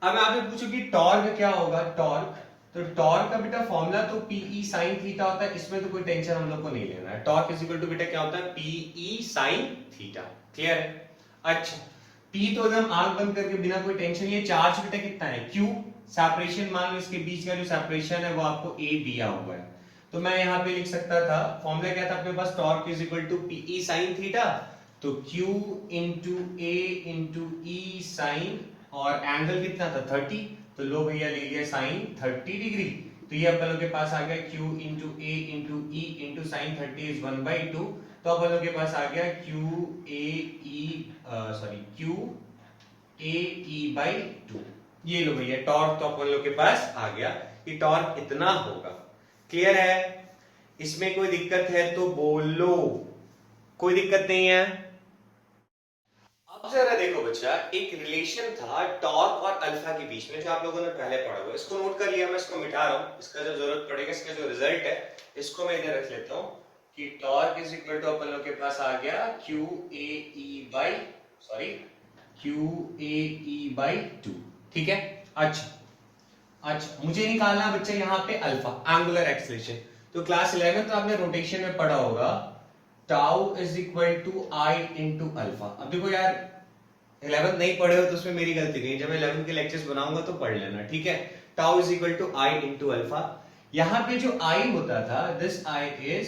अब मैं आपसे पूछूं कि टॉर्क क्या होगा, टॉर्क, तो टॉर्क का बेटा फॉर्मूला तो पीई साइन थीटा होता है, इसमें तो कोई टेंशन हम लोग को नहीं लेना है। टॉर्क इज इक्वल टू बेटा क्या होता है, पीई साइन थीटा। क्लियर है? अच्छा, पी तो एकदम आंख बंद करके बिना कोई टेंशन, ये चार्ज बेटा कितना है, क्यू, सेपरेशन मान लो इसके बीच का जो सेपरेशन है वो आपको ए दिया हुआ है, तो मैं यहाँ पे लिख सकता था, फॉर्मूला क्या था अपने पास, torque is equal to pE sine theta, तो Q into a into E sine, और एंगल कितना था 30, तो लो भैया ले लिया साइन 30 डिग्री, तो ये अपन लोग के पास आ गया Q into a into E into sine 30 is 1/2, तो अपन लोग के पास आ गया Q ए ई बाई 2। ये लो भैया टॉर्क तो अपन लोग के पास आ गया कि टॉर्क इतना होगा। क्लियर है? इसमें कोई दिक्कत है तो बोलो, कोई दिक्कत नहीं है। अब जरा देखो बच्चा, एक रिलेशन था टॉर्क और अल्फा के बीच में जो आप लोगों ने पहले पढ़ा हुआ, इसको नोट कर लिया, मैं इसको मिटा रहा हूं, इसका जो जरूरत पड़ेगा, इसका जो रिजल्ट है इसको मैं इधर रख लेता हूं कि टॉर्क इज इक्वल टू अपन लोग के पास आ गया क्यू ए ई बाई 2। ठीक है? अच्छा, मुझे निकालना बच्चा यहाँ पे अल्फा, एंगुलर एक्सेलरेशन, तो क्लास 11 तो आपने रोटेशन में पढ़ा होगा, tau is equal to I into alpha. अब देखो यार 11th नहीं पढ़े हो तो उसमें मेरी गलती नहीं है, जब मैं 11th के लेक्चर्स बनाऊंगा तो पढ़ लेना, ठीक है? Tau is equal to I into alpha. यहां पे जो आई होता था, this I is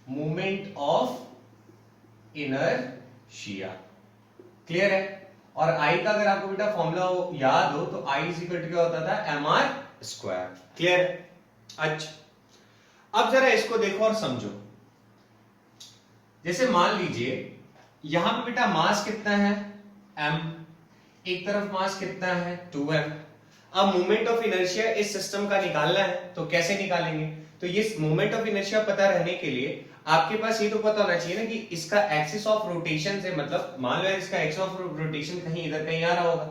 moment of inertia. Clear है? और आई का अगर आपको बेटा फॉर्मूला याद हो तो आई इज इक्वल टू क्या होता था, एम आर स्क्वायर। क्लियर है? अच्छा, अब जरा इसको देखो और समझो, जैसे मान लीजिए यहां पे बेटा मास कितना है, m, एक तरफ मास कितना है 2m। अब मोमेंट ऑफ इनर्शिया इस सिस्टम का निकालना है, तो कैसे निकालेंगे, तो ये मोमेंट ऑफ इनर्शिया पता रहने के लिए आपके पास ये तो पता होना चाहिए ना कि इसका एक्सिस ऑफ रोटेशन से, मतलब मान लो इसका एक्सिस ऑफ रोटेशन कहीं इधर कहीं आ रहा होगा,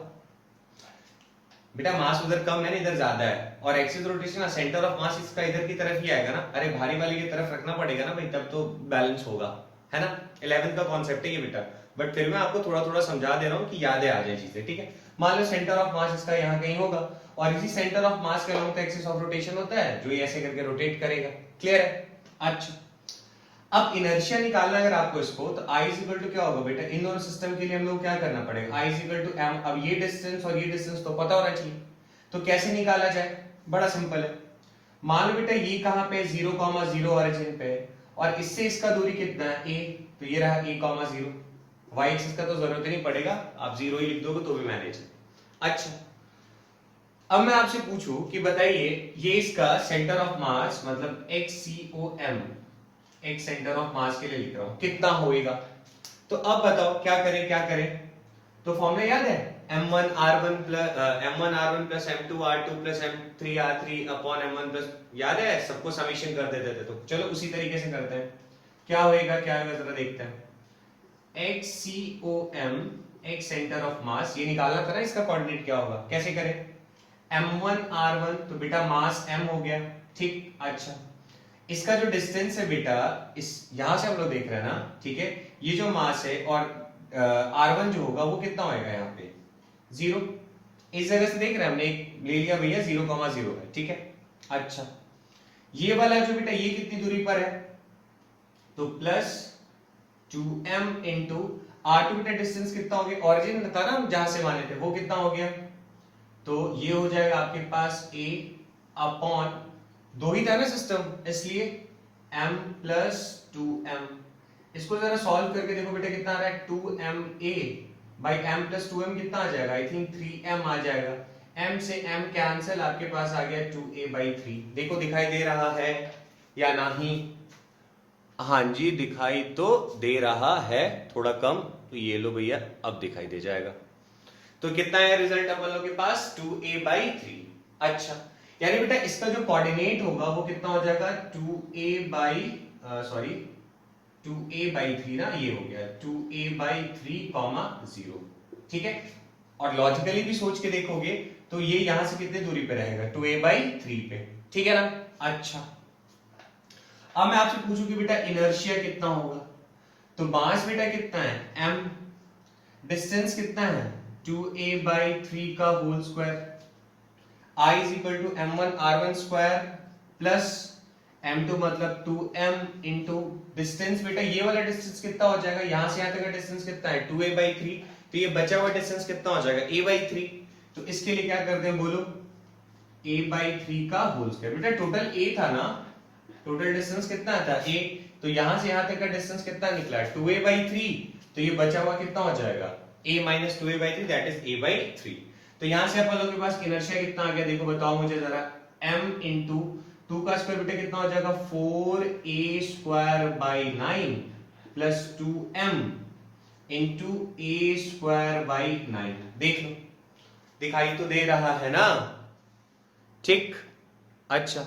बेटा मास उधर कम है ना, इधर ज्यादा है, और एक्सिस रोटेशन ना, सेंटर ऑफ मास इसका इधर की तरफ ही आएगा ना, अरे भारी वाले की तरफ रखना पड़ेगा ना भाई, तब तो बैलेंस होगा, है ना? 11th का कॉन्सेप्ट है ये बेटा, बट फिर मैं आपको थोड़ा थोड़ा समझा दे रहा हूं कि यादें आ जाए चीजें। ठीक है? मान लो सेंटर ऑफ मास इसका यहाँ कहीं होगा, और इसी सेंटर ऑफ मास के अलोंग एक्सिस ऑफ रोटेशन होता है जो ये ऐसे करके रोटेट करेगा। क्लियर है? अच्छा, अब इनर्शिया निकालना अगर आपको इसको, तो I इज इक्वल टू क्या होगा बेटा, इन दोनों सिस्टम के लिए हम लोग क्या करना पड़ेगा, I is equal to m। अब ये डिस्टेंस और ये डिस्टेंस तो पता होना चाहिए, तो कैसे निकाला जाए, बड़ा सिंपल है। मान लो बेटा ये कहां पे 0,0 ऑरिजिन पे, और इससे इसका दूरी कितना है a, तो ये रहा a,0। y एक्सिस का तो जरूरत ही नहीं पड़ेगा, आप 0 ही लिख दोगे तो भी मैनेज है। अच्छा, अब मैं आपसे पूछूं कि बताइए ये इसका सेंटर ऑफ मास, मतलब XCOM, एक सेंटर ऑफ मास के लिए लिख रहा हूं, कितना होएगा, तो अब बताओ क्या करें, तो फॉर्मूला याद है, m1r1 plus m2r2 plus m3r3 upon m1 plus, याद है सबको समेशन कर देते थे, तो चलो उसी तरीके से करते हैं, क्या होएगा जरा देखते हैं। XCOM, एक सेंटर ऑफ मास, ये निकालना था ना, इसका कोऑर्डिनेट क्या होगा, कैसे करें, m1r1, तो बेटा मास m हो गया, ठीक। अच्छा, इसका जो डिस्टेंस है बेटा, इस यहां से हम लोग देख रहे हैं ना, ठीक है, ये जो मास है, और r1 जो होगा वो कितना होएगा यहाँ पे 0, इस जगह से देख रहे हैं हमने, एक ले लिया भैया 0,0 है, ठीक है। अच्छा, ये वाला जो बेटा ये कितनी दूरी पर है, तो प्लस 2m इंटू r2 बेटा डिस्टेंस कितना हो गया, ऑरिजिन था ना जहां से माने थे, वो कितना हो गया, तो ये हो जाएगा आपके पास a अपॉन, दो ही था ना सिस्टम, इसलिए m प्लस 2m। इसको जरा सॉल्व करके देखो बेटा कितना आ रहा है, 2ma by m plus 2m कितना आ जाएगा, आई थिंक 3m आ जाएगा, m से m कैंसिल, आपके पास आ गया 2a बाई 3। देखो दिखाई दे रहा है या नहीं, हाँ जी दिखाई तो दे रहा है, थोड़ा कम, तो ये लो भैया अब दिखाई दे जाएगा, तो कितना है रिजल्ट अपन लोग के पास 2a बाई 3। अच्छा, यानी बेटा इसका जो कोऑर्डिनेट होगा वो कितना हो जाएगा 2a बाई 3 ना, ये हो गया 2a बाई 3, 0। ठीक है, और लॉजिकली भी सोच के देखोगे तो ये यहां से कितने दूरी पे रहेगा, 2a बाई 3 पे, ठीक है ना। अच्छा, अब मैं आपसे पूछूं कि बेटा इनर्शिया कितना होगा, तो मास बेटा कितना है m, डिस्टेंस कितना है 2a/3 का whole square, I is equal to m1r1 square plus m2 मतलब 2m इंटू डिस्टेंस। बेटा ये वाला डिस्टेंस कितना हो जाएगा, यहां से यहां तक का डिस्टेंस कितना है 2a/3, तो ये बचा हुआ डिस्टेंस कितना हो जाएगा a/3। तो इसके लिए क्या करते हैं बोलो, a/3 का होल स्क्वायर। बेटा टोटल a था ना, टोटल डिस्टेंस कितना था a, तो यहां से यहां तक का डिस्टेंस कितना निकला 2a/3, तो ये बचा हुआ कितना हो जाएगा a minus 2a/3 that is a/3। तो यहां से अपन लोगों के पास इनर्शिया कितना आ गया, देखो बताओ मुझे जरा, m इंटू 2 का स्क्वायर बेटा कितना हो जाएगा 4a²/9 plus 2m into a²/9। देख लो दिखाई तो दे रहा है ना, ठीक। अच्छा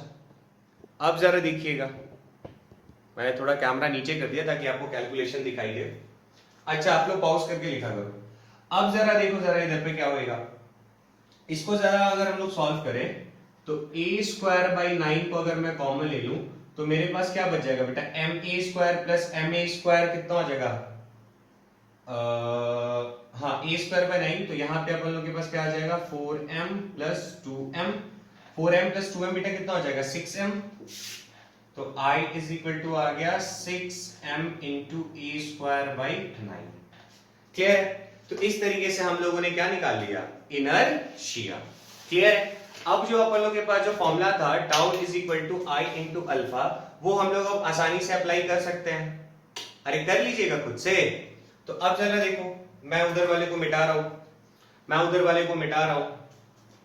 अब जरा देखिएगा, मैंने थोड़ा कैमरा नीचे कर दिया ताकि आपको कैलकुलेशन दिखाई दे। अच्छा आप लोग पॉज करके लिखा करो। अब जरा देखो जरा इधर पे क्या होएगा, इसको जरा अगर हम लोग सॉल्व करें तो a²/9 को अगर मैं कॉमन ले लूं तो मेरे पास क्या बच जाएगा बेटा, ma² प्लस ma² कितना हो जाएगा, हाँ a²/9, तो यहाँ पे अपन लोग के पास क्या आ जाएगा 4m plus 2m, 4m plus 2m बेटा कितना हो जाएगा 6m, तो I इज इक्वल टू आ गया 6m इंटू a²/9। क्लियर है? तो इस तरीके से हम लोगों ने क्या निकाल लिया, इनर्शिया। क्लियर है? अब जो अपन लोग के पास जो फॉर्मूला था tau is equal to I into alpha, वो हम लोग अब आसानी से अप्लाई कर सकते हैं। अरे कर लीजिएगा खुद से। तो अब जरा देखो, मैं उधर वाले को मिटा रहा हूं, मैं उधर वाले को मिटा रहा हूं,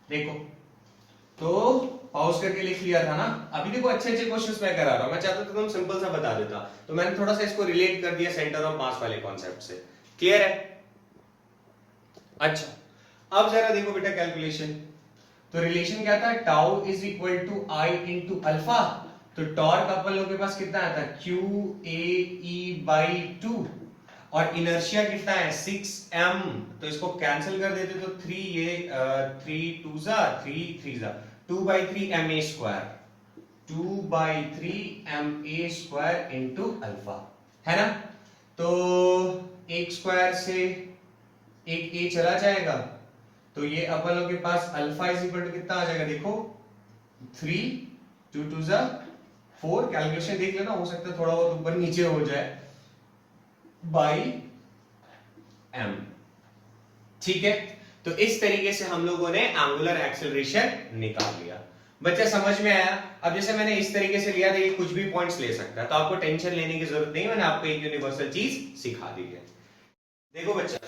देखो तो पॉज करके लिख लिया था ना। अभी देखो अच्छे अच्छे क्वेश्चंस मैं करा रहा हूं, मैं चाहता था तुम सिंपल सा बता देता, तो मैंने थोड़ा सा इसको रिलेट कर दिया सेंटर ऑफ मास वाले कॉन्सेप्ट से। क्लियर है? अच्छा अब जरा देखो बेटा कैलकुलेशन, तो रिलेशन क्या था, tau is equal to I into alpha, तो टॉर्क अपन लोग के पास कितना आता है QAE/2, और इनर्शिया कितना है 6m, तो इसको कैंसिल कर देते तो 3 ये 3 2 जा 3 3 जा 2/3 ma² 2/3 ma² इंटू अल्फा, है ना। तो एक स्क्वायर से एक a चला जाएगा, तो ये अपन लोग के पास अल्फा इज इक्वल टू कितना आ जाएगा, देखो 3 2 2 जा 4, कैलकुलेशन देख लेना, हो सकता है थोड़ा बहुत ऊपर नीचे हो जाए, बाई m। ठीक है, तो इस तरीके से हम लोगों ने एंगुलर एक्सेलरेशन निकाल लिया। बच्चा समझ में आया? अब जैसे मैंने इस तरीके से लिया था, ये कुछ भी पॉइंट्स ले सकता है, तो आपको टेंशन लेने की जरूरत नहीं, मैंने आपको एक यूनिवर्सल चीज सिखा दी है। देखो बच्चा,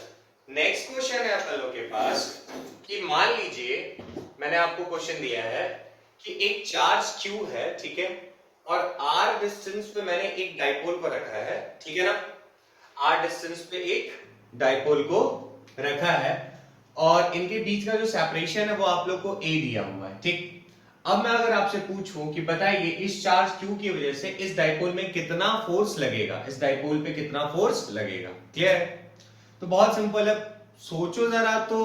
नेक्स्ट क्वेश्चन है अपन लोग के पास कि मान लीजिए मैंने आपको क्वेश्चन दिया है कि एक चार्ज Q है, ठीक है, और r डिस्टेंस पे मैंने एक डाइपोल को रखा है, ठीक है ना, r डिस्टेंस पे एक डाइपोल को रखा है, और इनके बीच का जो सेपरेशन है वो आप लोग को a दिया हुआ है, ठीक। अब मैं अगर आपसे पूछूं कि बताइए इस चार्ज Q की वजह से इस डाइपोल में कितना फोर्स लगेगा, इस डाइपोल पे कितना फोर्स लगेगा। क्लियर है? तो बहुत सिंपल है, सोचो जरा तो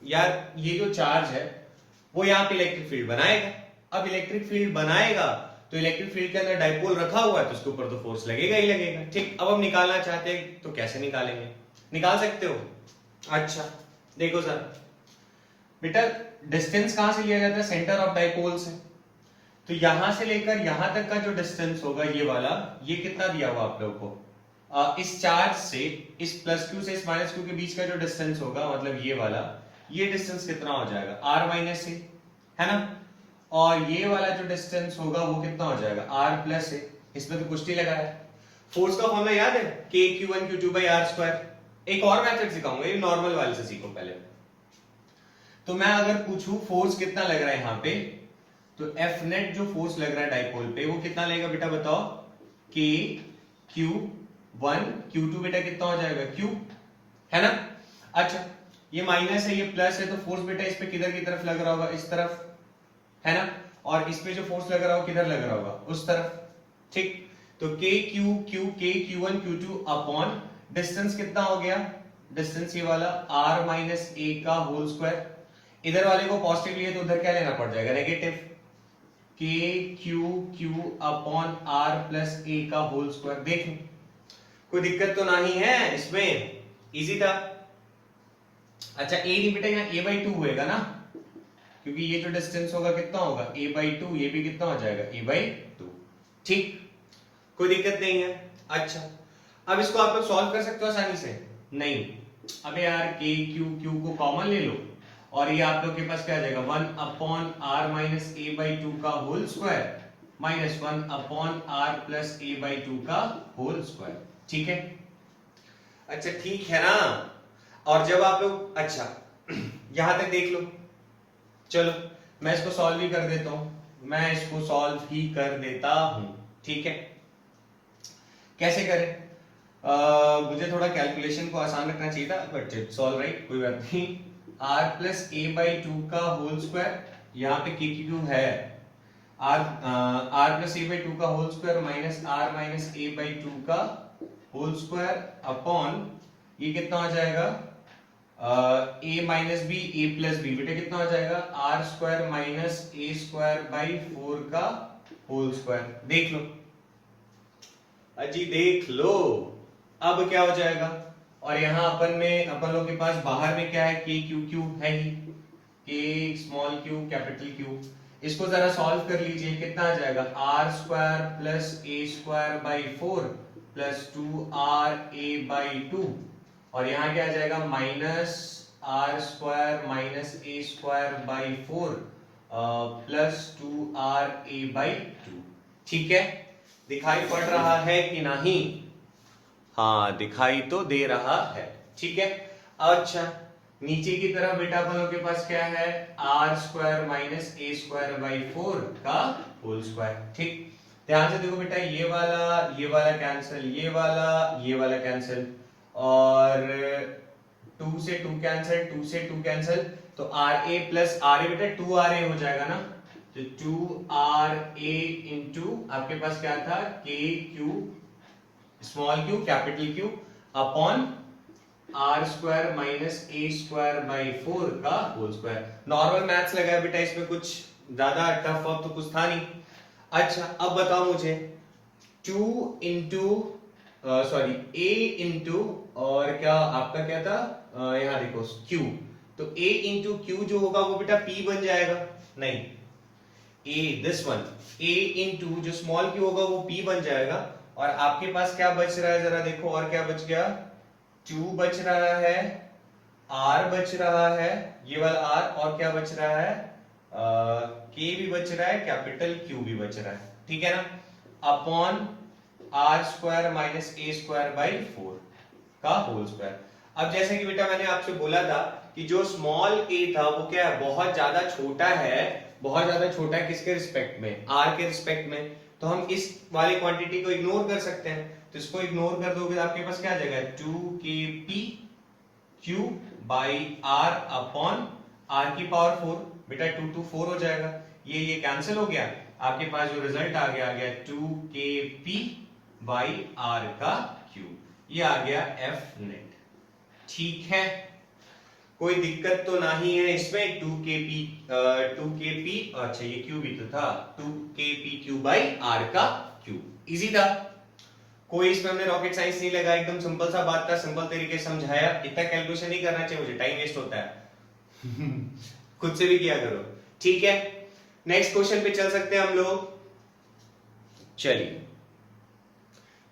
यार ये जो चार्ज है वो यहाँ पे इलेक्ट्रिक फील्ड बनाएगा। अब इलेक्ट्रिक फील्ड बनाएगा तो इलेक्ट्रिक फील्ड के अंदर डाइपोल रखा हुआ है, तो उसके ऊपर तो फोर्स लगेगा ही लगेगा, ठीक। अब हम निकालना चाहते हैं तो कैसे निकालेंगे, निकाल सकते हो। अच्छा देखो सर बेटा, डिस्टेंस कहां से लिया जाता है, सेंटर ऑफ डाइपोल से, तो यहां से लेकर यहां तक का जो डिस्टेंस होगा ये वाला, ये कितना दिया हुआ आप लोगों को, इस चार्ज से इस प्लस क्यू से इस माइनस क्यू के बीच का जो डिस्टेंस होगा, मतलब ये वाला, ये डिस्टेंस कितना हो जाएगा r माइनस ए, है ना, और ये वाला जो डिस्टेंस होगा वो कितना हो जाएगा r प्लस ए। इसमें तो कुछ नहीं लगा है। फोर्स का फॉर्मूला याद है, Q1Q2/r²। एक और मेथड सिखाऊंगा, ये नॉर्मल वाले से सीखो पहले। तो मैं अगर पूछूं फोर्स कितना लग रहा है यहाँ पे, तो F नेट जो फोर्स लग रहा है डाइपोल पे वो कितना लगेगा बेटा बताओ, Q1 Q2 बेटा कितना हो जाएगा Q, है ना। अच्छा ये माइनस है ये प्लस है, तो फोर्स बेटा इस पे किधर की तरफ लग रहा होगा, इस तरफ, है ना, और इस पे जो फोर्स लग रहा होगा किधर लग रहा होगा, उस तरफ, ठीक। तो Q1 Q2 अपॉन डिस्टेंस कितना हो गया, डिस्टेंस ये वाला r माइनस ए का होल स्क्वायर, इधर वाले को पॉजिटिव लिए तो उधर क्या लेना पड़ जाएगा negative, Q upon r plus a का होल स्क्वायर। देखो कोई दिक्कत तो नहीं है इसमें, इजी था। अच्छा ए नहीं बेटा, यहाँ a बाई 2 होएगा ना, क्योंकि ये जो डिस्टेंस होगा कितना होगा a बाई 2, ये भी कितना हो जाएगा a बाई 2। ठीक, कोई दिक्कत नहीं है। अच्छा, अब इसको आप लोग सॉल्व कर सकते हो आसानी से? नहीं। अबे यार k q को कॉमन ले लो और ये आप लोग के पास क्या आ जाएगा 1 upon r minus a by 2 का whole square minus 1 upon r plus a by 2 का होल स्क्वायर। ठीक है? अच्छा ठीक है ना। और जब आप लोग, अच्छा यहां तक देख लो, चलो मैं इसको सॉल्व ही कर देता हूं, मैं इसको सॉल्व ही कर देता हूं। ठीक है, कैसे करें? मुझे थोड़ा कैलकुलेशन को आसान रखना चाहिए था, बट इट्स ऑल राइट, कोई बात नहीं। r प्लस a बाई 2 का होल स्क्वायर, यहाँ पे k की क्यू है, r प्लस a बाई 2 का whole square minus r minus a by 2 का होल स्क्वायर अपॉन ये कितना हो जाएगा a minus B a plus B, बेटा कितना हो जाएगा r square minus a square by 4 का होल स्क्वायर। देख लो अजी, देख लो अब क्या हो जाएगा। और यहाँ अपन लोग के पास बाहर में क्या है, k क्यू क्यू है ही, k small Q capital Q. इसको जरा सॉल्व कर लीजिए, कितना आ जाएगा r square plus a square by 4 plus 2r a by 2, और यहाँ क्या आ जाएगा minus r square minus a square by 4 plus 2r a by 2। ठीक है, दिखाई पड़ रहा है कि नहीं? हाँ दिखाई तो दे रहा है। ठीक है, अच्छा नीचे की तरफ बेटा अपन लोग के पास क्या है r square minus a square by 4 का होल स्क्वायर। ठीक, ध्यान से देखो बेटा, ये वाला कैंसिल, ये वाला कैंसिल, और 2 से 2 कैंसिल, 2 से 2 कैंसिल, तो RA प्लस RA बेटा 2RA हो जाएगा ना, तो 2RA इंटू आपके पास क्या था k Q small Q capital Q upon r square minus a square by 4 का होल स्क्वायर। नॉर्मल मैथ्स लगा है बेटा, इसमें कुछ ज्यादा टफ वफ तो कुछ था नहीं। अच्छा अब बताओ मुझे 2 इंटू सॉरी a इंटू और क्या आपका क्या था यहाँ देखो q, तो a इंटू क्यू जो होगा वो बेटा p बन जाएगा, नहीं a this one, a into जो स्मॉल q होगा वो p बन जाएगा। और आपके पास क्या बच रहा है जरा देखो, और क्या बच गया 2 बच रहा है, r बच रहा है, ये वाला r, और क्या बच रहा है k भी बच रहा है, कैपिटल q भी बच रहा है। ठीक है ना, upon r square minus a square by 4 का होल स्क्वायर। अब जैसे कि बेटा मैंने आपसे बोला था कि जो स्मॉल a था वो क्या है बहुत ज्यादा छोटा है, बहुत ज्यादा छोटा है किसके रिस्पेक्ट में, r के रिस्पेक्ट में, तो हम इस वाली क्वांटिटी को इग्नोर कर सकते हैं। तो इसको इग्नोर कर दोगे तो आपके पास क्या आ जाएगा 2kp q by r upon r की पावर 4, बेटा 2 2 4 हो जाएगा, ये कैंसिल हो गया, आपके पास जो रिजल्ट आ गया 2kp बाई r का क्यूब, ये आ गया f नेट। ठीक है, कोई दिक्कत तो नहीं है इसमें, 2kp अच्छा ये क्यूब ही तो था, 2kp क्यूब बाई r का क्यूब, इजी था, कोई इसमें हमने रॉकेट साइंस नहीं लगा, एकदम सिंपल सा बात था, सिंपल तरीके से समझाया, इतना कैलकुलेशन नहीं करना चाहिए मुझे, टाइम वेस्ट होता है खुद से भी किया करो। ठीक है, नेक्स्ट क्वेश्चन पे चल सकते हैं हम लोग, चलिए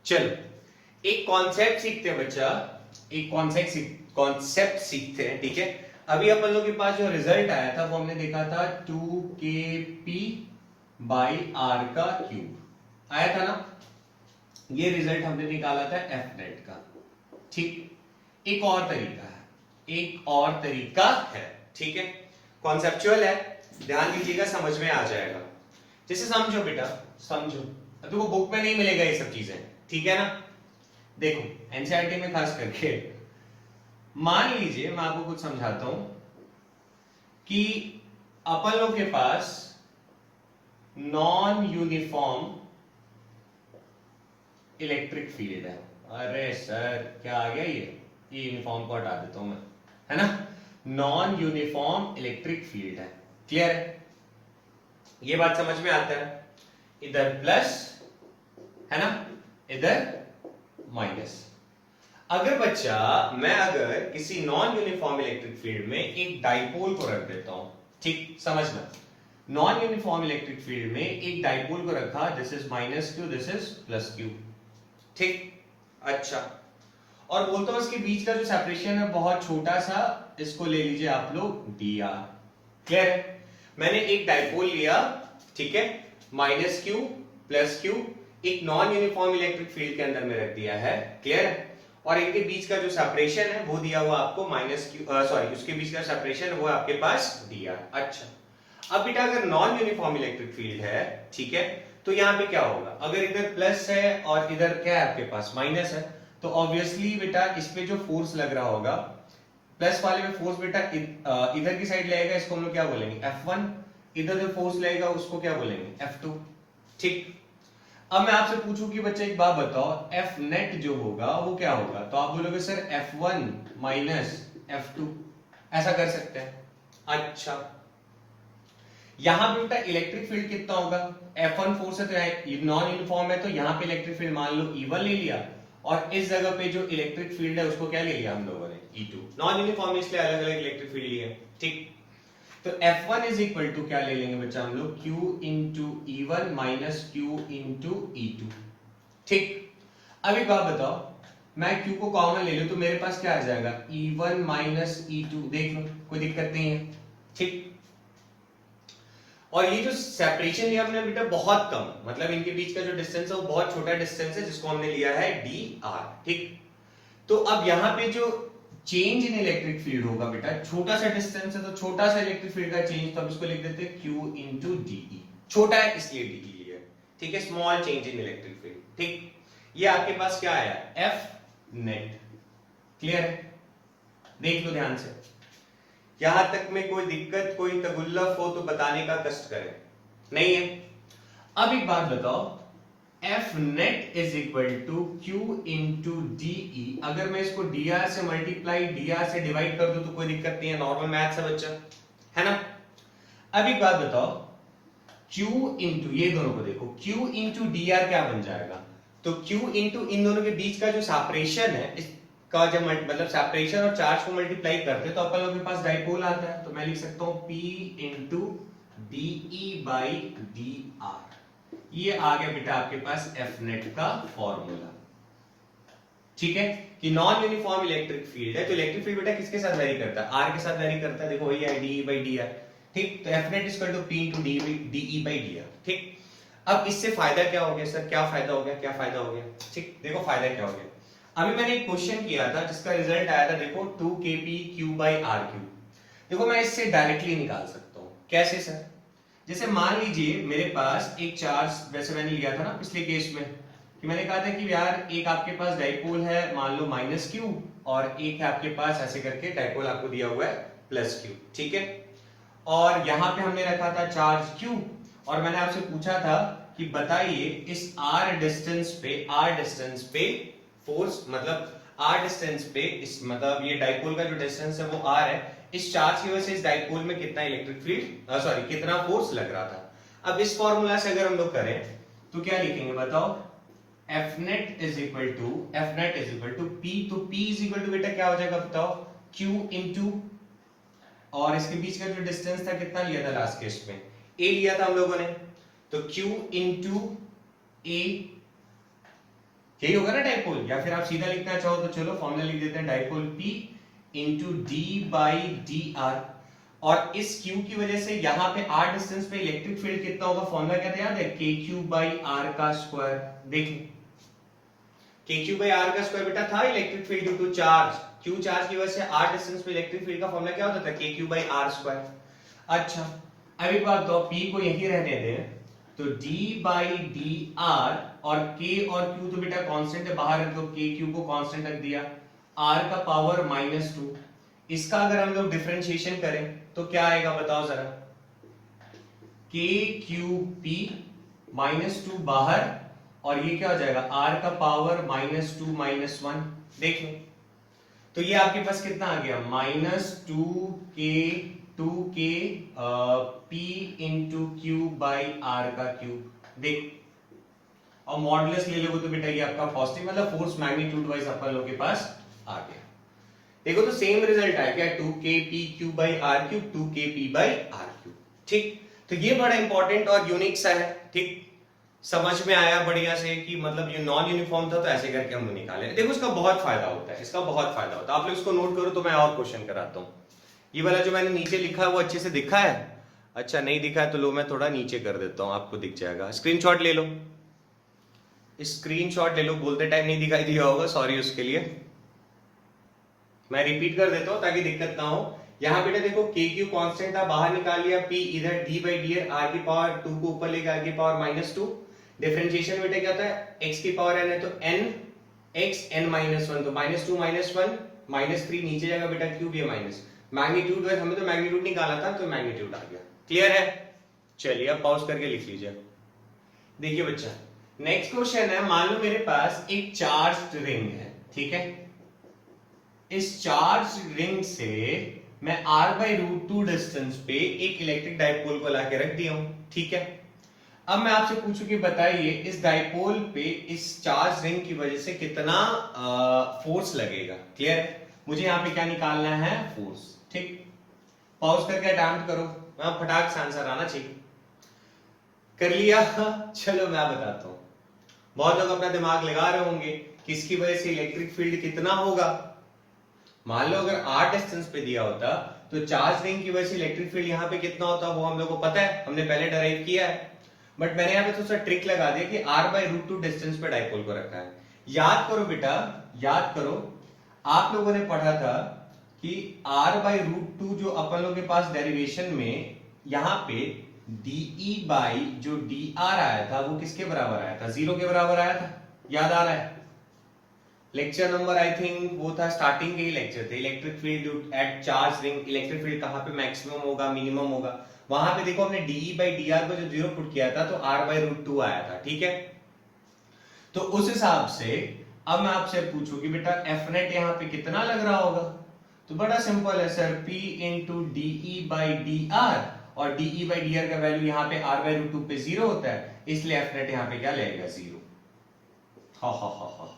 चलो एक कॉन्सेप्ट सीखते हैं बच्चा, एक कॉन्सेप्ट सीखते हैं। ठीक है, अभी अपन लोग के पास जो रिजल्ट आया था वो हमने देखा था 2kp बाई r का क्यूब आया था ना, ये रिजल्ट हमने निकाला था f नेट का। ठीक, एक और तरीका है, एक और तरीका है, ठीक है, कॉन्सेप्चुअल है, ध्यान दीजिएगा समझ में आ जाएगा। जैसे समझो बेटा, समझो, तो वो बुक में नहीं मिलेगा ये सब चीजें, ठीक है ना। देखो एनसीईआरटी में खास करके, मान लीजिए मैं आपको कुछ समझाता हूं कि अपन लोग के पास नॉन यूनिफॉर्म इलेक्ट्रिक फील्ड है। अरे सर क्या आ गया ये यूनिफॉर्म को हटा देता हूं मैं, है ना, नॉन यूनिफॉर्म इलेक्ट्रिक फील्ड है, क्लियर है, ये बात समझ में आता है, इधर प्लस है ना, इधर माइनस। अगर बच्चा मैं अगर किसी नॉन यूनिफॉर्म इलेक्ट्रिक फील्ड में एक डाइपोल को रख देता हूं, ठीक समझना, नॉन यूनिफॉर्म इलेक्ट्रिक फील्ड में एक डाइपोल को रखा, this is minus Q, this is plus Q, ठीक। अच्छा, और बोलता हूं इसके बीच का जो सेपरेशन है बहुत छोटा सा, इसको ले लीजिए आप लोग डी आर। क्लियर है? मैंने एक डाइपोल लिया, ठीक है, माइनस क्यू प्लस क्यू, एक नॉन यूनिफॉर्म इलेक्ट्रिक फील्ड के अंदर में रख दिया है। क्लियर है? और इनके बीच का जो सेपरेशन है वो दिया हुआ आपको माइनस क्यू, सॉरी उसके बीच का सेपरेशन वो आपके पास डी आर। अच्छा, अब बेटा अगर नॉन यूनिफॉर्म इलेक्ट्रिक फील्ड है, ठीक है, तो यहाँ पे क्या होगा, अगर इधर प्लस है और इधर क्या है आपके पास माइनस है, तो ऑब्वियसली बेटा इस पे जो फोर्स लग रहा होगा, प्लस वाले में फोर्स बेटा इधर की साइड लगेगा, इसको हम लोग क्या बोलेंगे F1, इधर जो फोर्स लगेगा उसको क्या बोलेंगे F2, ठीक। अब मैं आपसे पूछूं कि बच्चे एक बात बताओ, F नेट जो होगा वो क्या होगा, तो आप बोलोगे सर F1 माइनस F2, ऐसा कर सकते हैं। अच्छा, यहां पे बेटा इलेक्ट्रिक फील्ड कितना होगा, F1 फोर्स है तो नॉन यूनिफॉर्म है, तो यहां पे इलेक्ट्रिक फील्ड मान लो E1 ले लिया, और इस जगह पे जो इलेक्ट्रिक फील्ड है उसको क्या ले लिया हम लोगों ने E2, नॉन यूनिफॉर्म इसलिए अलग अलग इलेक्ट्रिक फील्ड लिए, ठीक। तो F1 इज इक्वल टू क्या ले लेंगे बच्चा हम लोग, Q into E1 minus Q into E2, ठीक। अब एक बात बताओ, मैं Q को कॉमन ले लूं तो मेरे पास क्या आ जाएगा, E1 माइनस E2, देख लो कोई दिक्कत नहीं है, ठीक। और ये जो सेपरेशन लिया हमने बेटा बहुत कम, मतलब इनके बीच का जो डिस्टेंस है वो बहुत छोटा डिस्टेंस है, जिसको हमने लिया है डी आर, ठीक। तो अब यहाँ पे जो चेंज इन इलेक्ट्रिक फील्ड होगा बेटा, छोटा सा डिस्टेंस है तो छोटा सा इलेक्ट्रिक फील्ड का चेंज, तो हम इसको लिख देते हैं Q इंटू डीई, छोटा है इसलिए डीई लिया, ठीक है, small change in electric field, ठीक। ये आपके पास क्या आया, एफ नेट। क्लियर है? देख लो ध्यान से, यहां तक में कोई दिक्कत कोई तगुल्लफ हो तो बताने का कष्ट करें, नहीं है। अब एक बात बताओ, F net is equal to Q into DE, अगर मैं इसको dr से मल्टीप्लाई dr से डिवाइड कर दूं तो कोई दिक्कत नहीं है, नॉर्मल मैथ्स है बच्चा, है ना। अब एक बात बताओ, Q इंटू, ये दोनों को देखो, Q इंटू dr क्या बन जाएगा, तो Q इंटू इन दोनों के बीच का जो सेपरेशन है, इसका जब मतलब सेपरेशन और चार्ज को मल्टीप्लाई करते तो अपन लोग के पास डाइपोल आता है, तो मैं लिख सकता हूं P into DE by D R. ये आ गया बेटा आपके पास F नेट का फॉर्मूला, ठीक है, कि नॉन यूनिफॉर्म इलेक्ट्रिक फील्ड है तो इलेक्ट्रिक फील्ड बेटा किसके साथ वेरी करता है, आर के साथ वेरी करता है, देखो वही है डीई बाई डी आर, ठीक। तो F net is equal to P into DE by D R, ठीक। अब इससे फायदा क्या हो गया सर, क्या फायदा हो गया, क्या फायदा हो गया, ठीक। देखो फायदा क्या हो गया, अभी मैंने एक क्वेश्चन किया था जिसका रिजल्ट आया था, देखो 2kp बाई आर क्यूब, देखो मैं इससे डायरेक्टली निकाल सकता हूं, कैसे सर, जैसे मान लीजिए मेरे पास एक चार्ज, वैसे मैंने लिया था ना पिछले केस में कि मैंने कहा था कि यार एक आपके पास डाइपोल है मान लो माइनस क्यू, और एक है आपके पास ऐसे करके डाइपोल आपको दिया हुआ है प्लस क्यू, ठीक है। और यहां पे हमने रखा था चार्ज क्यू, और मैंने आपसे पूछा था कि बताइए इस r डिस्टेंस पे फोर्स, मतलब r डिस्टेंस पे, इस मतलब ये डाइपोल का जो डिस्टेंस है वो r है, इस चार्ज की वजह से इस डाइपोल में कितना इलेक्ट्रिक फील्ड, सॉरी कितना फोर्स लग रहा था। अब इस फॉर्मूला से अगर हम लोग करें तो क्या लिखेंगे बताओ, F net is equal to P, तो P इज इक्वल टू बेटा क्या हो जाएगा बताओ, Q इंटू, और इसके बीच का जो डिस्टेंस था कितना लिया था लास्ट केस में, A लिया था हम लोगों ने, तो Q इंटू A, यही होगा ना डाइपोल, या फिर आप सीधा लिखना चाहो तो चलो फॉर्मूला लिख देते हैं, dipole P into D by D R, और इस Q की वजह से यहाँ पे R डिस्टेंस पे इलेक्ट्रिक फील्ड कितना होगा, फॉर्मूला क्या था याद है, KQ बाई R का स्क्वायर, देखिए KQ बाई R का स्क्वायर बेटा था electric field due to charge, Q charge की वजह से R डिस्टेंस पे इलेक्ट्रिक फील्ड का फॉर्मूला क्या होता था, KQ बाई R स्क्वायर। अच्छा, अब एक बात तो P को यही रहने दें, तो D बाई डी आर, और K और Q तो बेटा कांस्टेंट है, बाहर है तो KQ को कांस्टेंट रख दिया, R का पावर -2, इसका अगर हम लोग डिफरेंशिएशन करें तो क्या आएगा बताओ जरा, KQP -2 बाहर, और ये क्या हो जाएगा, R का पावर -2 -1, देखिए तो ये आपके पास कितना आ गया, -2k P into Q by R का क्यूब, देख, और मॉडुलस ले लोगे तो बेटा ये आपका पॉजिटिव, मतलब फोर्स मैग्नीट्यूड वाइज अपन लोग के पास आ गया। देखो तो सेम रिजल्ट आया क्या, 2kp³ by R cube 2kp by R cube. ठीक, तो ये बड़ा इंपॉर्टेंट और यूनिक सा है। ठीक, समझ में आया बढ़िया से कि मतलब ये नॉन यूनिफॉर्म था तो ऐसे करके हम निकाले। देखो इसका बहुत फायदा होता है, इसका बहुत फायदा होता है। आप लोग इसको नोट करो तो मैं और क्वेश्चन कराता हूँ। ये वाला जो मैंने नीचे लिखा है वो अच्छे से दिखा है? अच्छा नहीं दिखा है तो लो मैं थोड़ा नीचे कर देता हूँ, आपको दिख जाएगा। स्क्रीनशॉट ले लो, स्क्रीनशॉट ले लो। बोलते टाइम नहीं दिखाई दिया होगा, सॉरी उसके लिए। मैं रिपीट कर देता हूं ताकि दिक्कत ना हो। यहां बेटा देखो के क्यू कांस्टेंट था, बाहर निकाल लिया पी, इधर डी बाई डी आर की पावर 2 को ऊपर लेके आर की पावर -2। डिफरेंशिएशन बेटा क्या होता है, x की पावर n है तो n x n -1 तो -2 -1 -3 नीचे जाएगा बेटा क्यूब, ये माइनस मैग्नीट्यूड है, हमें तो मैग्नीट्यूड निकाला था तो मैग्नीट्यूड आ गया। क्लियर है? चलिए अब पॉज करके लिख लीजिए। देखिए बच्चा, नेक्स्ट क्वेश्चन है, मान लो मेरे पास एक चार्ज्ड रिंग है, ठीक है। इस चार्ज रिंग से मैं r/√2 डिस्टेंस पे एक इलेक्ट्रिक डाइपोल को लाके रख दिया हूं, ठीक है। अब मैं आपसे पूछूं कि बताइए इस डाइपोल पे इस चार्ज रिंग की वजह से कितना फोर्स लगेगा। क्लियर? मुझे यहाँ पे क्या निकालना है, फोर्स। ठीक, पॉज करके अटेम्प्ट करो, फटाक से आंसर आना चाहिए। कर लिया? चलो मैं बताता हूं। बहुत लोग अपना दिमाग लगा रहे होंगे कि इसकी वजह से इलेक्ट्रिक फील्ड कितना होगा। मान लो अगर r डिस्टेंस पे दिया होता तो चार्ज रिंग की वजह से इलेक्ट्रिक फील्ड यहाँ पे कितना होता, वो हम लोग को पता है, हमने पहले डराइव किया है। बट मैंने यहाँ पे थोड़ा सा ट्रिक लगा दिया कि r/√2 डिस्टेंस पे डाइपोल को रखा है। याद करो बेटा, याद करो, आप लोगों ने पढ़ा था कि r/√2 जो अपन लोग के पास डेरिवेशन में यहाँ पे dE बाई जो dr आया था वो किसके बराबर आया था, 0 के बराबर आया था। याद आ रहा है? लेक्चर नंबर आई थिंक वो था, स्टार्टिंग के ही लेक्चर थे, electric field at charge ring. Electric field कहां पे मैक्सिमम होगा, मिनिमम होगा, वहां पे देखो हमने dE बाई dr को जो 0 पुट किया था तो r/√2 आया था, ठीक है। तो उस हिसाब से अब मैं आपसे पूछूं कि बेटा F नेट यहाँ पे कितना लग रहा होगा, तो बड़ा सिंपल है sir, P into dE by dr, और dE बाई dr का वैल्यू यहाँ पे r/√2 पे 0 होता है, इसलिए F नेट यहाँ पे क्या लगेगा, 0। हा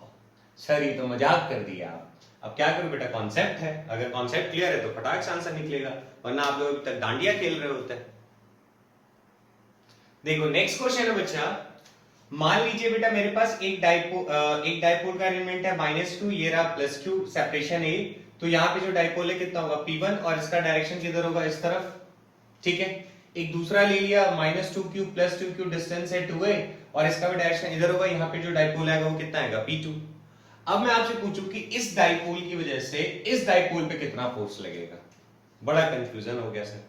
सर ये तो मजाक कर दिया आप। अब क्या करूं बेटा, कॉन्सेप्ट है, अगर कॉन्सेप्ट क्लियर है तो फटाक से आंसर निकलेगा, वरना आप लोग अभी तक डांडिया खेल रहे होते हैं। देखो नेक्स्ट क्वेश्चन है बच्चा, मान लीजिए बेटा मेरे पास एक डाइपोल का एलिमेंट है -2, ये रहा +q, सेपरेशन A। तो यहाँ पे जो डाइपोल है कितना होगा, P1, और इसका डायरेक्शन किधर होगा, इस तरफ, ठीक है। एक दूसरा ले लिया -2q + 2q, डिस्टेंस है 2a, और इसका भी डायरेक्शन इधर होगा, यहाँ पे जो डाइपोल आएगा वो कितना आएगा, P2। अब मैं आपसे पूछूं कि इस डाइपोल की वजह से इस डाइपोल पे कितना फोर्स लगेगा। बड़ा कंफ्यूजन हो गया सर।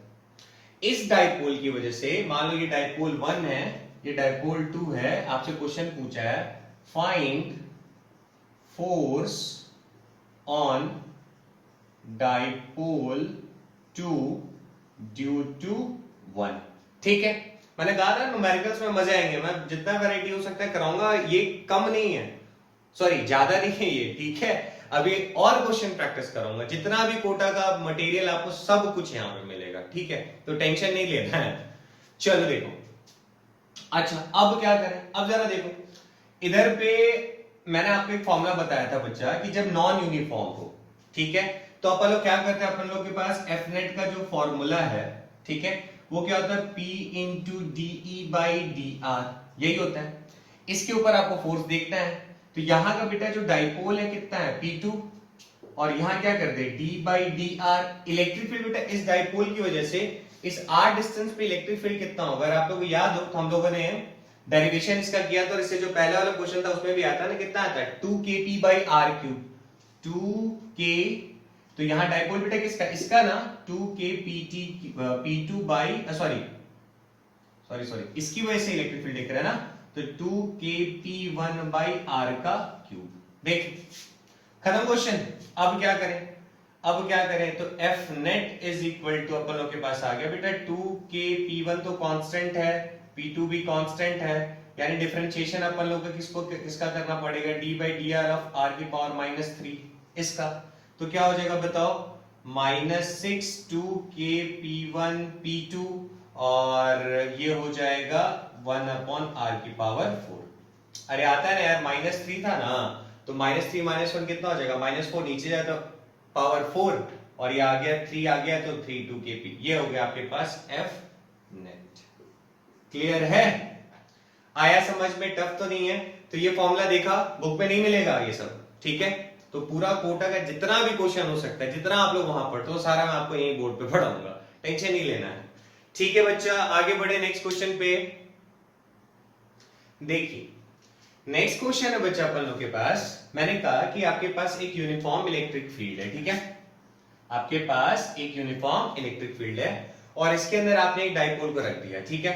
इस डाइपोल की वजह से, मान लो ये डाइपोल 1 है, ये डाइपोल 2 है, आपसे क्वेश्चन पूछा है find force on dipole 2 due to 1। ठीक है, मैंने कहा था न्यूमेरिकल्स में मजे आएंगे, मैं जितना वैरायटी हो सकता है कराऊंगा, ये कम नहीं है, सॉरी ज्यादा नहीं है ये, ठीक है। अभी और क्वेश्चन प्रैक्टिस करूंगा, जितना भी कोटा का मटेरियल आपको सब कुछ यहां पे मिलेगा, ठीक है, तो टेंशन नहीं लेना है। चलो देखो, अच्छा अब क्या करें, अब जरा देखो इधर पे मैंने आपको एक फॉर्मूला बताया था बच्चा कि जब नॉन यूनिफॉर्म हो, ठीक है, तो अपन लोग क्या करते हैं, अपन लोग के पास एफ नेट का जो फॉर्मूला है, ठीक है, वो क्या होता है, P into dE by dr, यही होता है। इसके ऊपर आपको फोर्स देखना है, तो यहां का बेटा जो डाइपोल है कितना है, P2, और यहां क्या करते हैं, d by dr। Electric field बेटा इस डाइपोल की वजह से इस r डिस्टेंस पे इलेक्ट्रिक फील्ड कितना होगा, अगर आप लोगों को याद हो तो हम लोगों ने डेरिवेशन इसका किया था, और इससे जो पहला वाला क्वेश्चन था उसमें भी आता है ना, कितना आता है, 2kp by r cube, 2k, तो यहां डाइपोल बेटा किसका, इसका ना 2kpt p2 बाई सॉरी इसकी वजह से इलेक्ट्रिक फील्ड दिख रहा है ना, तो 2kp1 बाई r का क्यूब। देख खत्म क्वेश्चन। अब क्या करें, तो F net is equal to, अपन लोग के पास आ गया बेटा 2kp1 तो कांस्टेंट है, p2 भी कांस्टेंट है, यानी डिफरेंशिएशन अपन लोग को किसका करना पड़ेगा, d by dr of r की पावर -3 इसका, तो क्या हो जाएगा बताओ, -6 2kp1 p2, और ये हो जाएगा 1/r की पावर 4। अरे आता है ना यार, -3 था ना, तो तो -3 -1 कितना हो जाएगा, -4 नीचे जाए तो पावर 4 और ये आ गया 3 आ गया तो 3 2 kp। ये हो गया आपके पास F नेट। क्लियर है? आया समझ में? टफ तो नहीं है। तो ये फॉर्मूला देखा, बुक में नहीं मिलेगा ये सब, ठीक है। तो पूरा कोटा का जितना भी क्वेश्चन हो सकता है, जितना आप लोग वहां पढ़ते हो, सारा मैं आपको यही बोर्ड पे पढ़ाऊंगा, टेंशन नहीं लेना है, ठीक है बच्चा। आगे बढ़े नेक्स्ट क्वेश्चन पे। देखिए नेक्स्ट क्वेश्चन है बच्चा अपन लोग के पास, मैंने कहा कि आपके पास एक यूनिफॉर्म इलेक्ट्रिक फील्ड है, ठीक है। आपके पास एक यूनिफॉर्म इलेक्ट्रिक फील्ड है और इसके अंदर आपने एक डाइपोल को रख दिया, ठीक है।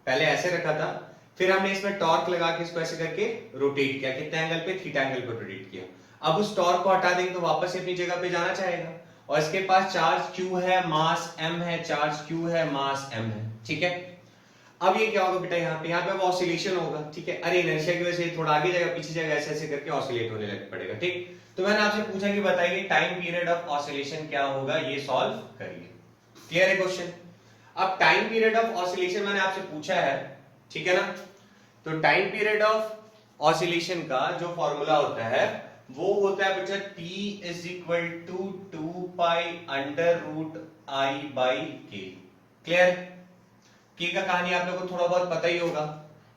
पहले ऐसे रखा था, फिर हमने इसमें टॉर्क लगा के इसको ऐसे करके रोटेट किया, कितने एंगल पे, थीटा एंगल पे रोटेट किया। अब उस टॉर्क को हटा देंगे तो वापस से अपनी जगह पे जाना चाहेगा और इसके पास चार्ज Q है, मास M है, चार्ज Q है, मास M है, ठीक है। अब ये क्या होगा बेटा, यहाँ पे ऑसिलेशन होगा, ठीक है। अरे इनर्शिया की वजह से थोड़ा आगे जाएगा, पीछे जाएगा, ऐसे ऐसे करके ऑसिलेट होने लग पड़ेगा, ठीक। तो मैंने आपसे पूछा कि बताइए टाइम पीरियड ऑफ ऑसिलेशन क्या होगा, ये सॉल्व करिए। क्लियर है क्वेश्चन? अब टाइम पीरियड ऑफ ऑसिलेशन मैंने आपसे पूछा है, ठीक है ना। तो टाइम पीरियड ऑफ ऑसिलेशन का जो फॉर्मूला होता है वो होता है बच्चा T is equal to 2 pi under root I by K. Clear? K का कहानी आप लोगों को थोड़ा बहुत पता ही होगा,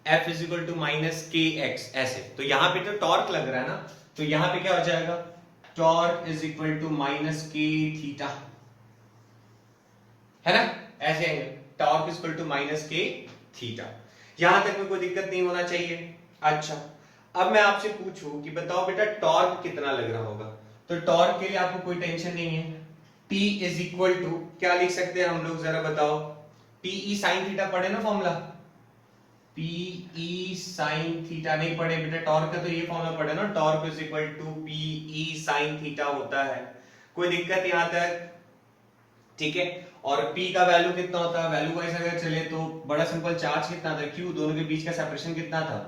F is equal to minus K X, ऐसे। तो यहां पे तो टॉर्क लग रहा है ना, तो यहां पे क्या हो जाएगा, torque is equal to minus K theta, है ना, ऐसे आएंगे, torque is equal to minus K theta. यहां तक में कोई दिक्कत नहीं होना चाहिए। अच्छा, अब मैं आपसे पूछूं कि बताओ बेटा टॉर्क कितना लग रहा होगा, तो टॉर्क के लिए आपको कोई टेंशन नहीं है। T इज इक्वल टू क्या लिख सकते हैं हम लोग, जरा बताओ। PE sin थीटा पढ़े ना फॉर्मूला, PE sin थीटा नहीं पढ़े बेटा, टॉर्क का तो ये फॉर्मूला पढ़े ना, torque is equal to PE sin theta होता है। कोई दिक्कत यहां तक? ठीक है। और P का वैल्यू कितना होता है, वैल्यू वाइज अगर चले तो बड़ा सिंपल, चार्ज कितना था Q, दोनों के बीच का सेपरेशन कितना था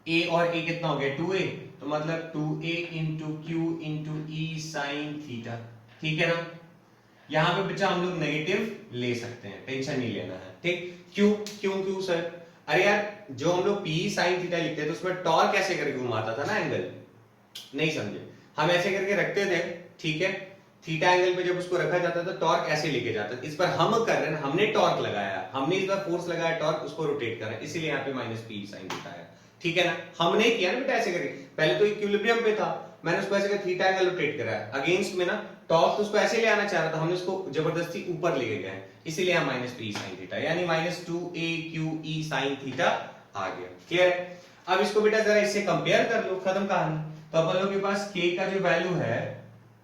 A, और A कितना हो गया 2A, तो मतलब 2A into Q into E sin theta, ठीक है ना। यहां पे बच्चा हम लोग नेगेटिव ले सकते हैं, टेंशन नहीं लेना है, ठीक। क्यों क्यों क्यों सर? अरे यार जो हम लोग PE sin थीटा लिखते हैं तो उसमें टॉर्क कैसे करके घुमाता था ना एंगल, नहीं समझे, हम ऐसे करके रखते थे, ठीक है। थीटा एंगल पे जब उसको रखा जाता था टॉर्क ऐसे लेके जाता था। इस पर हम कर रहे हैं, हमने टॉर्क लगाया, हमने इस बार फोर्स लगाया, टॉर्क उसको रोटेट कर रहा है, इसीलिए यहाँ पे माइनस PE sin थीटा है, ठीक है ना। हमने किया ना बेटा ऐसे करके, पहले तो इक्विलिब्रियम पे था, मैंने उसको ऐसे करके थीटा एंगल रोटेट कराया, अगेंस्ट में ना टॉर्क तो उसको ऐसे ले आना चाह रहा था, हमने उसको जबरदस्ती ऊपर लेके गए, इसीलिए यहाँ माइनस PE sin थीटा, यानी माइनस 2AQE sin थीटा आ गया। क्लियर है? अब इसको बेटा जरा इससे कंपेयर कर लो, खत्म कहानी। तो अपन लोग के पास K का जो वैल्यू है,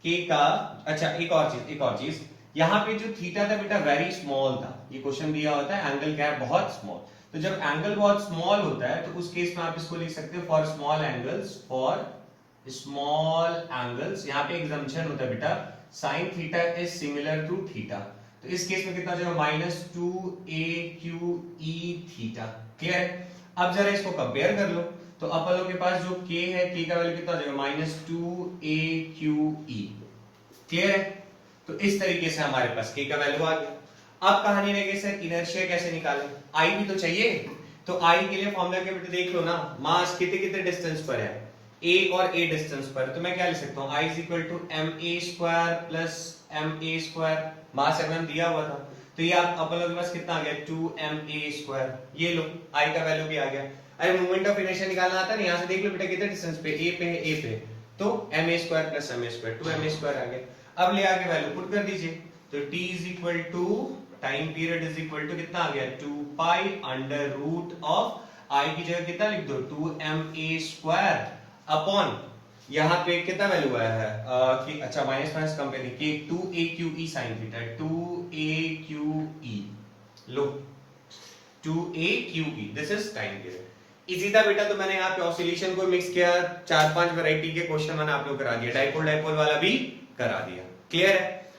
K का, अच्छा एक और चीज, यहाँ पे जो थीटा था बेटा वेरी स्मॉल था, ये क्वेश्चन दिया होता है एंगल क्या है, बहुत स्मॉल। तो जब एंगल बहुत स्मॉल होता है तो उस केस में आप इसको लिख सकते हो for small angles, for small angles, यहाँ पे एग्जम्पशन होता है बेटा sin theta is similar to theta, तो इस केस में कितना हो जाएगा माइनस 2AQE थीटा। क्लियर है? अब जरा इसको कंपेयर कर लो, तो अपन लोग के पास जो K है, K का वैल्यू कितना हो जाएगा माइनस 2AQE। क्लियर है? तो इस तरीके से हमारे पास K का वैल्यू आ गया। अब कहानी लगे सर इनर्शिया कैसे निकालें, I भी तो चाहिए, तो I के लिए फॉर्मूला के बेटे देख लो ना, मास कितने कितने डिस्टेंस पर है, A और A डिस्टेंस पर, तो मैं क्या लिख सकता हूँ, I is equal to MA square plus MA square, mass mm दिया हुआ था, तो ये आप अपन लोग के पास कितना आ गया 2MA स्क्वायर, ये लो I का वैल्यू भी आ गया। अरे मोमेंट ऑफ इनर्शिया निकालना आता है ना, यहाँ से देख लो बेटा कितने डिस्टेंस पे, A पे है, A पे, तो MA square plus MA square 2MA square आ गया। अब ले आके वैल्यू पुट कर दीजिए, तो T is equal to time period is equal to कितना आ गया 2 pi under root of I की जगह कितना लिख दो 2MA स्क्वायर अपॉन, यहाँ पे कितना वैल्यू आया है कि अच्छा माइनस माइनस कम करनी कि 2AQE sin theta, 2AQE low 2AQE, this is time period. इसी था बेटा, तो मैंने यहाँ पे ऑसिलेशन को मिक्स किया, 4-5 वैरायटी के क्वेश्चन मैंने आप लोग करा दिया, डाइपोल डाइपोल वाला भी करा दिया। क्लियर है?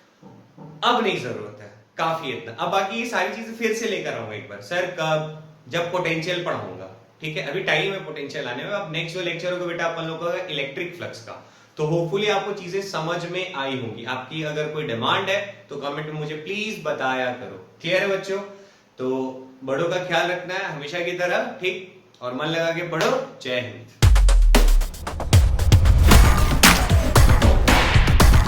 अब नहीं जरूरत है, काफी इतना। अब बाकी ये सारी चीजें फिर से लेकर आऊंगा एक बार सर, कब, जब पोटेंशियल पढ़ाऊंगा, ठीक है। अभी टाइम है पोटेंशियल आने में। अब नेक्स्ट जो लेक्चर होगा बेटा अपन लोगों का इलेक्ट्रिक फ्लक्स का, तो होपफुली आपको चीजें समझ में आई होंगी। आपकी अगर कोई डिमांड है तो कमेंट में मुझे प्लीज बताया करो। क्लियर है बच्चों? तो बड़ों का ख्याल रखना है हमेशा की तरह, ठीक, और मन लगा के पढ़ो। जय हिंद।